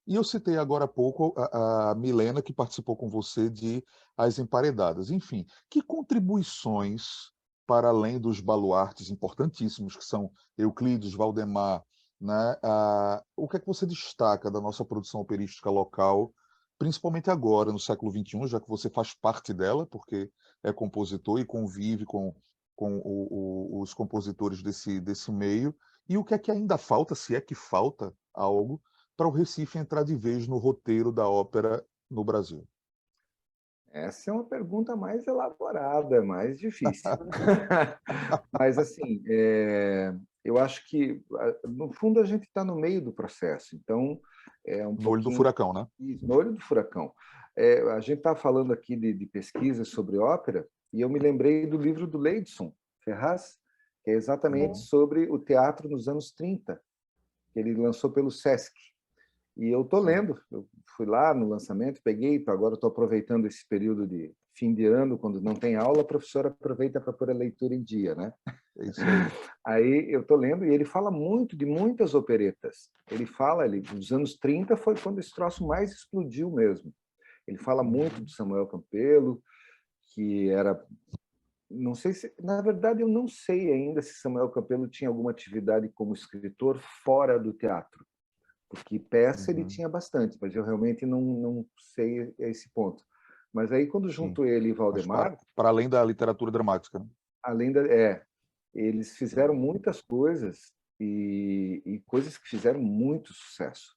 E eu citei agora há pouco a Milena, que participou com você de As Emparedadas. Enfim, que contribuições, para além dos baluartes importantíssimos, que são Euclides, Valdemar, né? O que é que você destaca da nossa produção operística local, principalmente agora, no século XXI, já que você faz parte dela, porque é compositor e convive com os compositores desse meio, e o que é que ainda falta, se é que falta algo, para o Recife entrar de vez no roteiro da ópera no Brasil? Essa é uma pergunta mais elaborada, mais difícil. Mas, assim, eu acho que, no fundo, a gente está no meio do processo. Então, é um No olho do pouquinho furacão, né? no olho do furacão. A gente está falando aqui de pesquisas sobre ópera, e eu me lembrei do livro do Leidson Ferraz, que é exatamente Uhum. sobre o teatro nos anos 30, que ele lançou pelo Sesc. E eu estou Sim, lendo, eu fui lá no lançamento, peguei, agora estou aproveitando esse período de fim de ano, quando não tem aula, a professora aproveita para pôr a leitura em dia, né? é isso aí. Aí eu estou lendo e ele fala muito de muitas operetas. Nos anos 30 foi quando esse troço mais explodiu mesmo. Ele fala muito Uhum. de Samuel Campelo, que era, não sei se, na verdade eu não sei ainda se Samuel Campelo tinha alguma atividade como escritor fora do teatro, porque peça ele Uhum. tinha bastante, mas eu realmente não sei esse ponto. Mas aí quando Sim, junto ele e mas Valdemar, para além da literatura dramática, né? além da, eles fizeram muitas coisas e coisas que fizeram muito sucesso.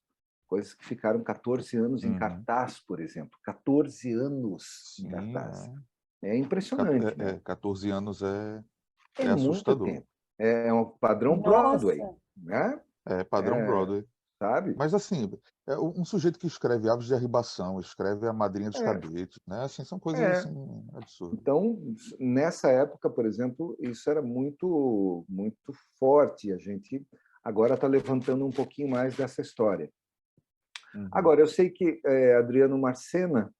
Coisas que ficaram 14 anos em Uhum. cartaz, por exemplo. 14 anos em Sim, cartaz. É impressionante, né? 14 anos É é muito assustador. tempo. É um padrão Broadway, Nossa, né? É padrão É, Broadway. sabe? Mas assim, é um sujeito que escreve Aves de Arribação, escreve A Madrinha dos É, Cadetes, né? Assim, são coisas é. assim absurdas. Então, nessa época, por exemplo, isso era muito, muito forte. A gente agora está levantando um pouquinho mais dessa história. Uhum. Agora, eu sei que Adriano Marcena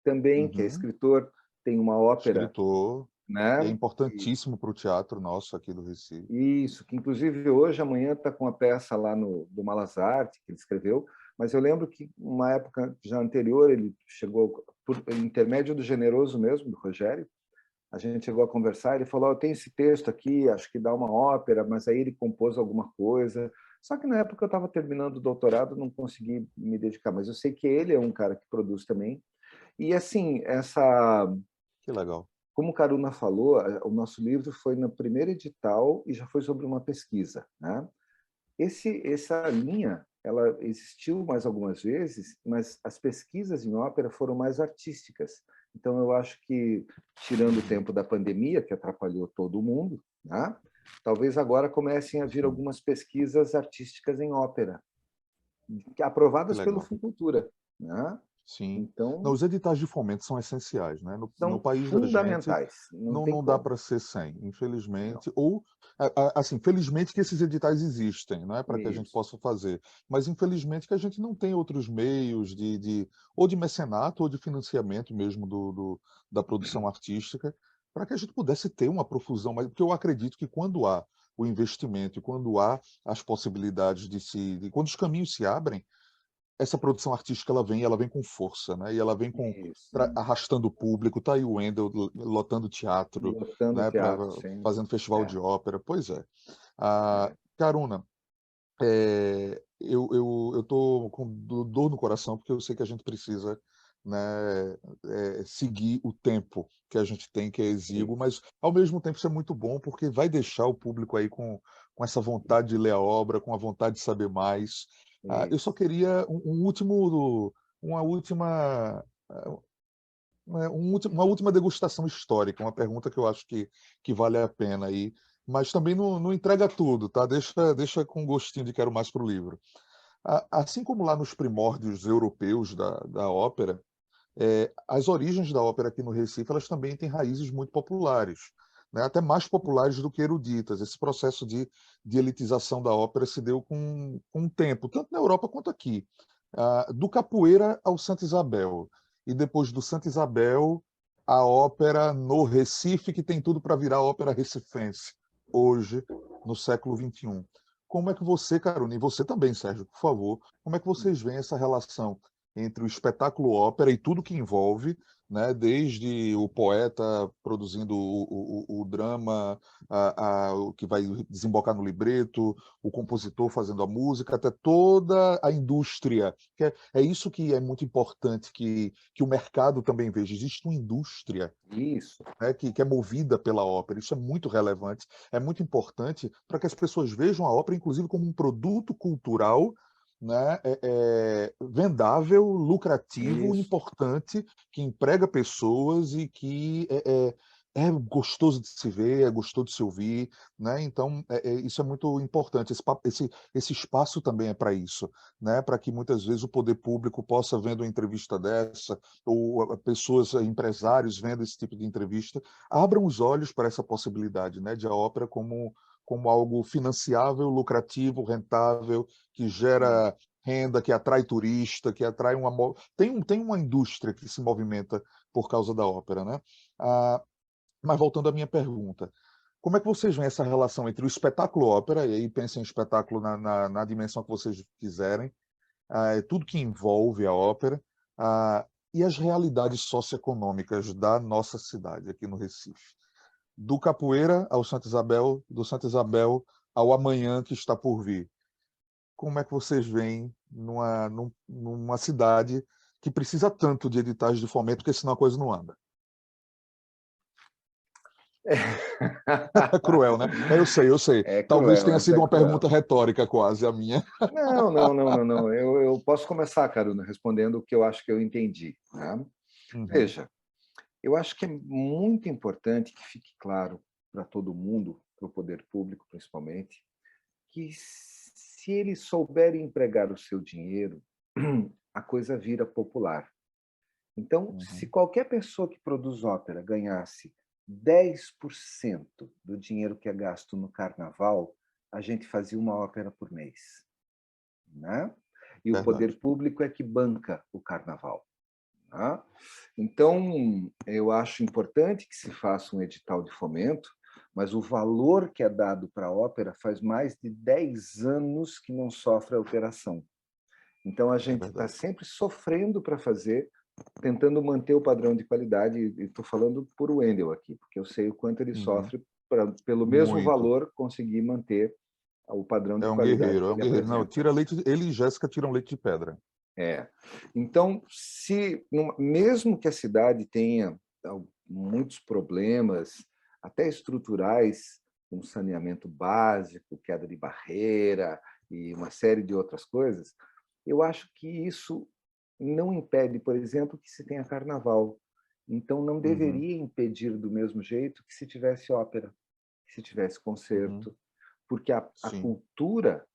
também, que é Uhum. escritor, tem uma ópera, Escritor, e é né? importantíssimo para o teatro nosso aqui do Recife. Isso, que inclusive hoje, amanhã, está com a peça lá do Malas Artes, que ele escreveu, mas eu lembro que uma época já anterior, ele chegou, por intermédio do Generoso mesmo, do Rogério, a gente chegou a conversar, ele falou, eu tenho esse texto aqui, acho que dá uma ópera, mas aí ele compôs alguma coisa, só que na época eu estava terminando o doutorado, não consegui me dedicar, mas eu sei que ele é um cara que produz também, e assim, Que legal. como o Caruna falou, o nosso livro foi no primeiro edital e já foi sobre uma pesquisa, né? Essa linha, ela existiu mais algumas vezes, mas as pesquisas em ópera foram mais artísticas. Então, eu acho que, tirando o tempo da pandemia, que atrapalhou todo mundo, né? Talvez agora comecem a vir algumas pesquisas artísticas em ópera, Que aprovadas pelo legal. Funcultura, né? Sim. Não, Então, os editais de fomento são essenciais, né? No são país da gente, fundamentais, não tem não dá como. para ser sem, Não. infelizmente. Ou, assim, felizmente que esses editais existem, não é para que a gente Isso, possa fazer, mas infelizmente que a gente não tem outros meios ou de mecenato ou de financiamento mesmo da produção artística, para que a gente pudesse ter uma profusão. Mas porque eu acredito que quando há o investimento e quando há as possibilidades quando os caminhos se abrem, essa produção artística ela vem com força, né? E ela vem isso. arrastando o público. Tá aí o Wendel lotando teatro, Lotando o né? teatro sempre. Fazendo festival É, de ópera. Pois é. é. Caruna, eu tô com dor no coração porque eu sei que a gente precisa, né, seguir o tempo que a gente tem, que é exíguo, Isso, mas ao mesmo tempo isso é muito bom porque vai deixar o público aí com essa vontade de ler a obra, com a vontade de saber mais. Eu só isso. queria uma última, uma última degustação histórica, uma pergunta que eu acho que vale a pena aí, mas também não entrega tudo, tá? Deixa com gostinho de quero mais para o livro. Assim como lá nos primórdios europeus da ópera, as origens da ópera aqui no Recife, elas também têm raízes muito populares, né? Até mais populares do que eruditas. Esse processo de elitização da ópera se deu com o tempo, tanto na Europa quanto aqui. Do Capoeira ao Santa Isabel, e depois do Santa Isabel, a ópera no Recife, que tem tudo para virar ópera recifense, hoje, no século XXI. Como é que você, Carolina, e você também, Sérgio, por favor, como é que vocês veem essa relação entre o espetáculo ópera e tudo que envolve, né, desde o poeta produzindo o drama, o que vai desembocar no libreto, o compositor fazendo a música, até toda a indústria. É isso que é muito importante que o mercado também veja. Existe uma indústria, Isso. né, que é movida pela ópera. Isso é muito relevante, é muito importante para que as pessoas vejam a ópera, inclusive, como um produto cultural, né, vendável, lucrativo, Isso. importante, que emprega pessoas e que é gostoso de se ver, é gostoso de se ouvir, né? Então isso é muito importante. Esse espaço também é para isso, né? Para que muitas vezes o poder público possa, vendo uma entrevista dessa, ou pessoas, empresários vendo esse tipo de entrevista, abram os olhos para essa possibilidade, né? De a ópera como algo financiável, lucrativo, rentável, que gera renda, que atrai turista, que atrai tem uma indústria que se movimenta por causa da ópera, né? Mas voltando à minha pergunta, como é que vocês veem essa relação entre o espetáculo ópera, e aí pensem em espetáculo na dimensão que vocês quiserem, tudo que envolve a ópera, e as realidades socioeconômicas da nossa cidade, aqui no Recife? Do Capoeira ao Santa Isabel, do Santa Isabel ao amanhã que está por vir. Como é que vocês veem numa cidade que precisa tanto de editais de fomento, porque senão a coisa não anda? É cruel, né? Eu sei. É Talvez cruel, tenha essa sido é uma pergunta cruel. retórica quase a minha. Não, não, não, não, não. Eu posso começar, Caruna, respondendo o que eu acho que eu entendi, né? Uhum, Veja, eu acho que é muito importante que fique claro para todo mundo, para o poder público principalmente, que se eles souberem empregar o seu dinheiro, a coisa vira popular. Então, se uhum. qualquer pessoa que produz ópera ganhasse 10% do dinheiro que é gasto no carnaval, a gente fazia uma ópera por mês, né? E o Verdade. poder público é que banca o carnaval, né? Então, eu acho importante que se faça um edital de fomento, mas o valor que é dado para a ópera faz mais de 10 anos que não sofre alteração. Então, a É gente está verdade. sempre sofrendo para fazer, tentando manter o padrão de qualidade, e estou falando por Wendel aqui, porque eu sei o quanto ele Uhum. sofre para, pelo mesmo Muito. valor, conseguir manter o padrão de É um qualidade guerreiro, é que um ele guerreiro. Não, apresenta. tira leite, ele e Jéssica tiram leite de pedra. É. Então, se mesmo que a cidade tenha muitos problemas, até estruturais, como saneamento básico, queda de barreira e uma série de outras coisas, eu acho que isso não impede, por exemplo, que se tenha carnaval. Então, não deveria impedir do mesmo jeito que se tivesse ópera, que se tivesse concerto, porque a cultura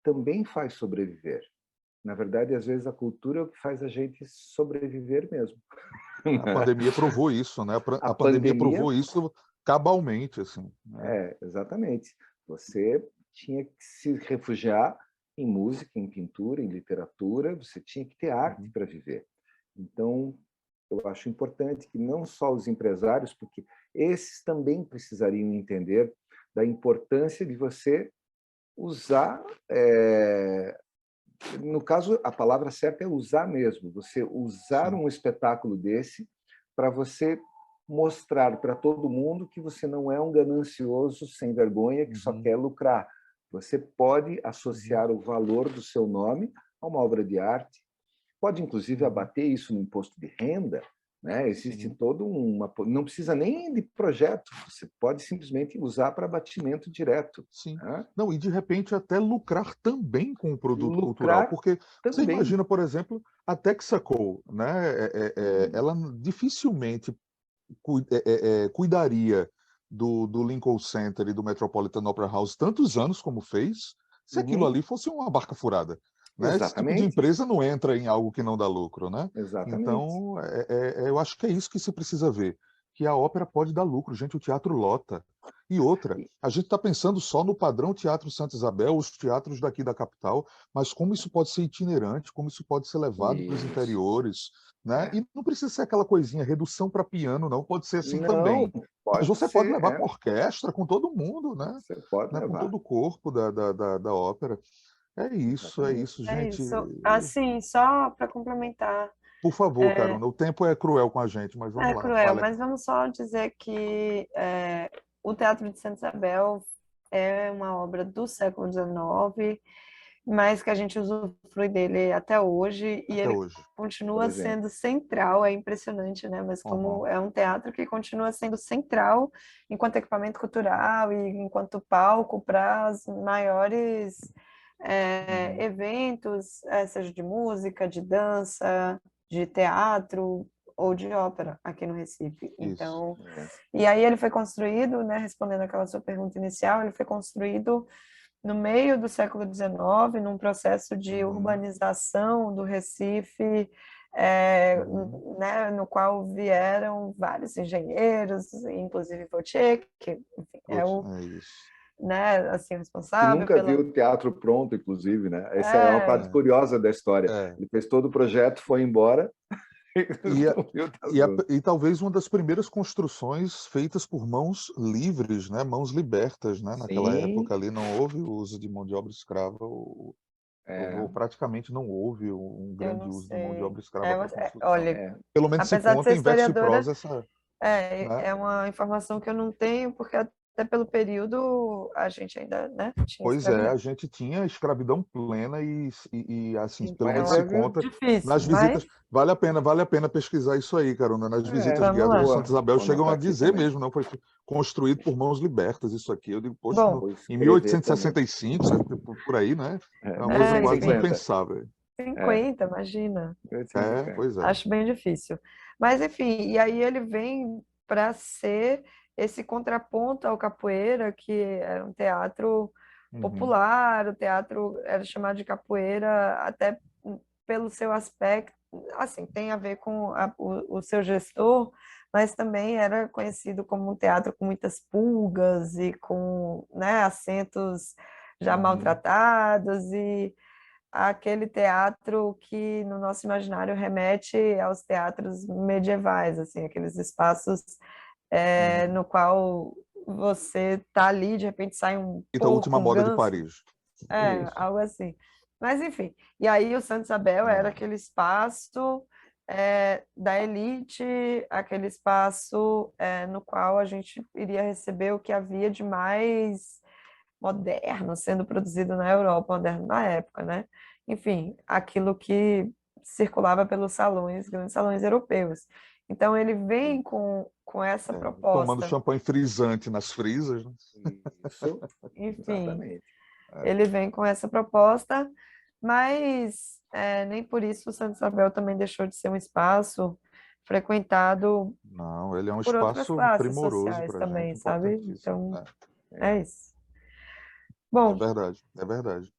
também faz sobreviver. Na verdade, às vezes, a cultura é o que faz a gente sobreviver mesmo. A pandemia provou isso, né? A pandemia provou isso cabalmente, assim. Né? Exatamente. Você tinha que se refugiar em música, em pintura, em literatura, você tinha que ter arte para viver. Então, eu acho importante que não só os empresários, porque esses também precisariam entender da importância de você usar, no caso, a palavra certa é usar mesmo, você usar um espetáculo desse para você mostrar para todo mundo que você não é um ganancioso sem vergonha que só quer lucrar. Você pode associar o valor do seu nome a uma obra de arte, pode inclusive abater isso no imposto de renda, né? Existe todo uma... Não precisa nem de projeto, você pode simplesmente usar para abatimento direto. Sim. Né? Não, e de repente até lucrar também com o produto cultural, Lucrar porque você também. imagina, por exemplo, a Texaco, né? Ela dificilmente cuidaria do Lincoln Center e do Metropolitan Opera House tantos anos como fez, se aquilo ali fosse uma barca furada. Né? Esse tipo de Exatamente. empresa não entra em algo que não dá lucro. Né? Exatamente. Então, eu acho que é isso que se precisa ver, que a ópera pode dar lucro. Gente, o teatro lota. E outra, a gente está pensando só no padrão Teatro Santa Isabel, os teatros daqui da capital, mas como isso pode ser itinerante, como isso pode ser levado para os interiores, né? E não precisa ser aquela coisinha, redução para piano, não, pode ser assim também. Mas você pode levar com orquestra, com todo mundo, né? Você pode levar. Com todo o corpo da ópera. É isso, gente. É isso. Assim, só para complementar. Por favor, Caruna, o tempo é cruel com a gente, mas vamos lá. É cruel, mas vamos só dizer que o Teatro de Santa Isabel é uma obra do século XIX, mas que a gente usufrui dele até hoje, e ele continua sendo central, é impressionante, né? Mas como é um teatro que continua sendo central enquanto equipamento cultural e enquanto palco para os maiores eventos, seja de música, de dança, de teatro ou de ópera aqui no Recife. Então, e aí ele foi construído, né, respondendo aquela sua pergunta inicial, ele foi construído no meio do século XIX, num processo de urbanização do Recife, né, no qual vieram vários engenheiros, inclusive Vautier, que enfim, é o né, assim, responsável. Que nunca viu o teatro pronto, inclusive, né? Essa é uma parte curiosa da história. Ele fez todo o projeto, foi embora. E talvez uma das primeiras construções feitas por mãos livres, né? Mãos libertas, né? Naquela época ali não houve o uso de mão de obra escrava, ou praticamente não houve um grande uso de mão de obra escrava para construção. Olha, pelo menos se apesar conta de ser em verso e historiadora, prosa essa... é uma informação que eu não tenho, porque até pelo período a gente ainda, né, tinha a gente tinha escravidão plena e assim, pelo menos é se conta difícil, nas visitas. Vale a pena pesquisar isso aí, Caruna. Nas visitas guiadas de Santa Isabel chegam a dizer mesmo, não foi construído por mãos libertas isso aqui. Eu digo, poxa, em 1865, por aí, né? É uma coisa quase impensável. 50, imagina. Pois é. Acho bem difícil. Mas, enfim, e aí ele vem para ser esse contraponto ao capoeira, que era um teatro popular, o teatro era chamado de capoeira até pelo seu aspecto, assim, tem a ver com o seu gestor, mas também era conhecido como um teatro com muitas pulgas e com, né, assentos já maltratados, e aquele teatro que no nosso imaginário remete aos teatros medievais, assim, aqueles espaços no qual você tá ali, de repente sai um porco, a última moda de Paris. Algo assim. Mas, enfim, e aí o Santa Isabel era aquele espaço da elite, aquele espaço no qual a gente iria receber o que havia de mais moderno sendo produzido na Europa, moderno na época, né? Enfim, aquilo que circulava pelos salões, grandes salões europeus. Então, ele vem com essa proposta. Tomando champanhe frisante nas frisas. Né? Isso, enfim, exatamente. Ele vem com essa proposta, mas nem por isso o Santa Isabel também deixou de ser um espaço frequentado Não, ele é um por outras espaço classes primoroso sociais para a também, gente, sabe? importantíssimo. Então, é isso. É Bom, verdade, é verdade.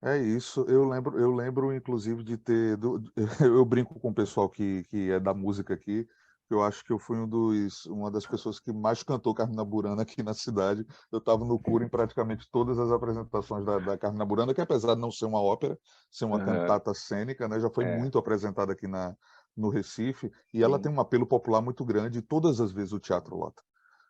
É isso, eu lembro inclusive de ter, eu brinco com o pessoal que é da música aqui, que eu acho que eu fui uma das pessoas que mais cantou Carmina Burana aqui na cidade. Eu estava no coro em praticamente todas as apresentações da Carmina Burana, que apesar de não ser uma ópera, ser uma Aham, cantata cênica, né, já foi é, muito apresentada aqui no Recife, e ela sim, tem um apelo popular muito grande, e todas as vezes o teatro lota,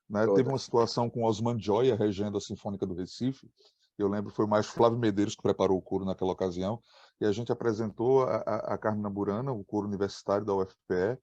né? Teve uma todas. situação com Osman Joya, regendo a Sinfônica do Recife. Eu lembro, foi mais Flávio Medeiros que preparou o coro naquela ocasião, e a gente apresentou a Carmina Burana, o coro universitário da UFPE,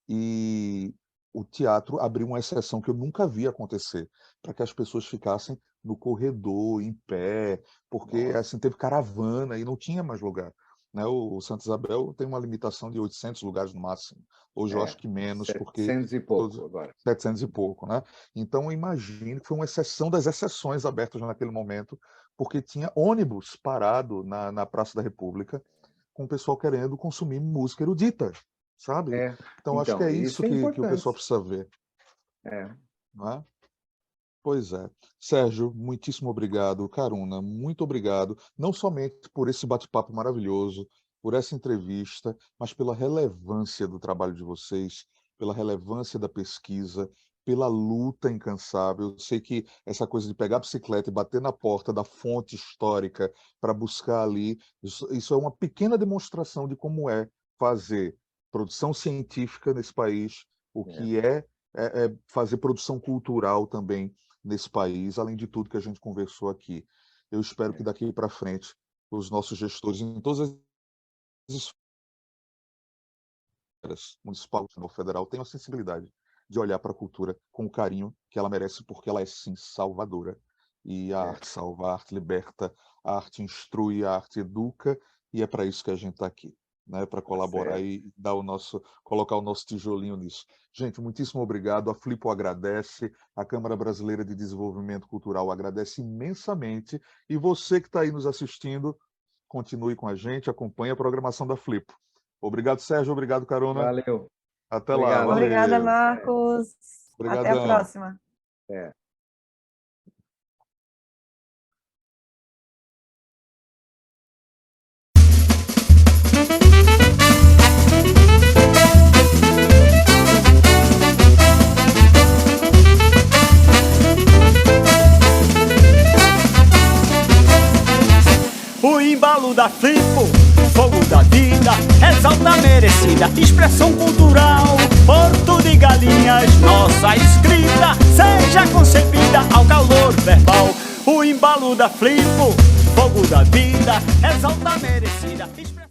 e o teatro abriu uma exceção que eu nunca vi acontecer, para que as pessoas ficassem no corredor, em pé, porque Nossa, assim teve caravana e não tinha mais lugar. Né? O Santa Isabel tem uma limitação de 800 lugares no máximo. Hoje eu acho que menos, porque 700 e todos pouco agora. 700 e pouco, né? Então, eu imagino que foi uma exceção das exceções abertas naquele momento, porque tinha ônibus parado na Praça da República, com o pessoal querendo consumir música erudita, sabe? É, Então, acho que então, é isso isso é que o pessoal importante. precisa ver, É, né? Pois é. Sérgio, muitíssimo obrigado. Caruna, muito obrigado. Não somente por esse bate-papo maravilhoso, por essa entrevista, mas pela relevância do trabalho de vocês, pela relevância da pesquisa, pela luta incansável. Eu sei que essa coisa de pegar a bicicleta e bater na porta da fonte histórica para buscar ali, isso é uma pequena demonstração de como é fazer produção científica nesse país, o é, que é fazer produção cultural também nesse país, além de tudo que a gente conversou aqui. Eu espero que é. daqui para frente os nossos gestores em todas as esferas, municipal, federal, tenham a sensibilidade de olhar para a cultura com o carinho que ela merece, porque ela é sim salvadora. E a É, arte salva, a arte liberta, a arte instrui, a arte educa, e é para isso que a gente está aqui, né? Para tá colaborar certo. e dar colocar o nosso tijolinho nisso. Gente, muitíssimo obrigado. A Flipo agradece, a Câmara Brasileira de Desenvolvimento Cultural agradece imensamente, e você que está aí nos assistindo, continue com a gente, acompanhe a programação da Flipo. Obrigado, Sérgio. Obrigado, Carona. Valeu. Até lá. Obrigado, Luiz. obrigada, Valeu. Marcos. Até a Obrigadão. próxima. É. O embalo da Flipo, fogo da vida, exalta merecida expressão cultural. Porto de Galinhas, nossa escrita, seja concebida ao calor verbal. O embalo da Flipo, fogo da vida, exalta merecida expressão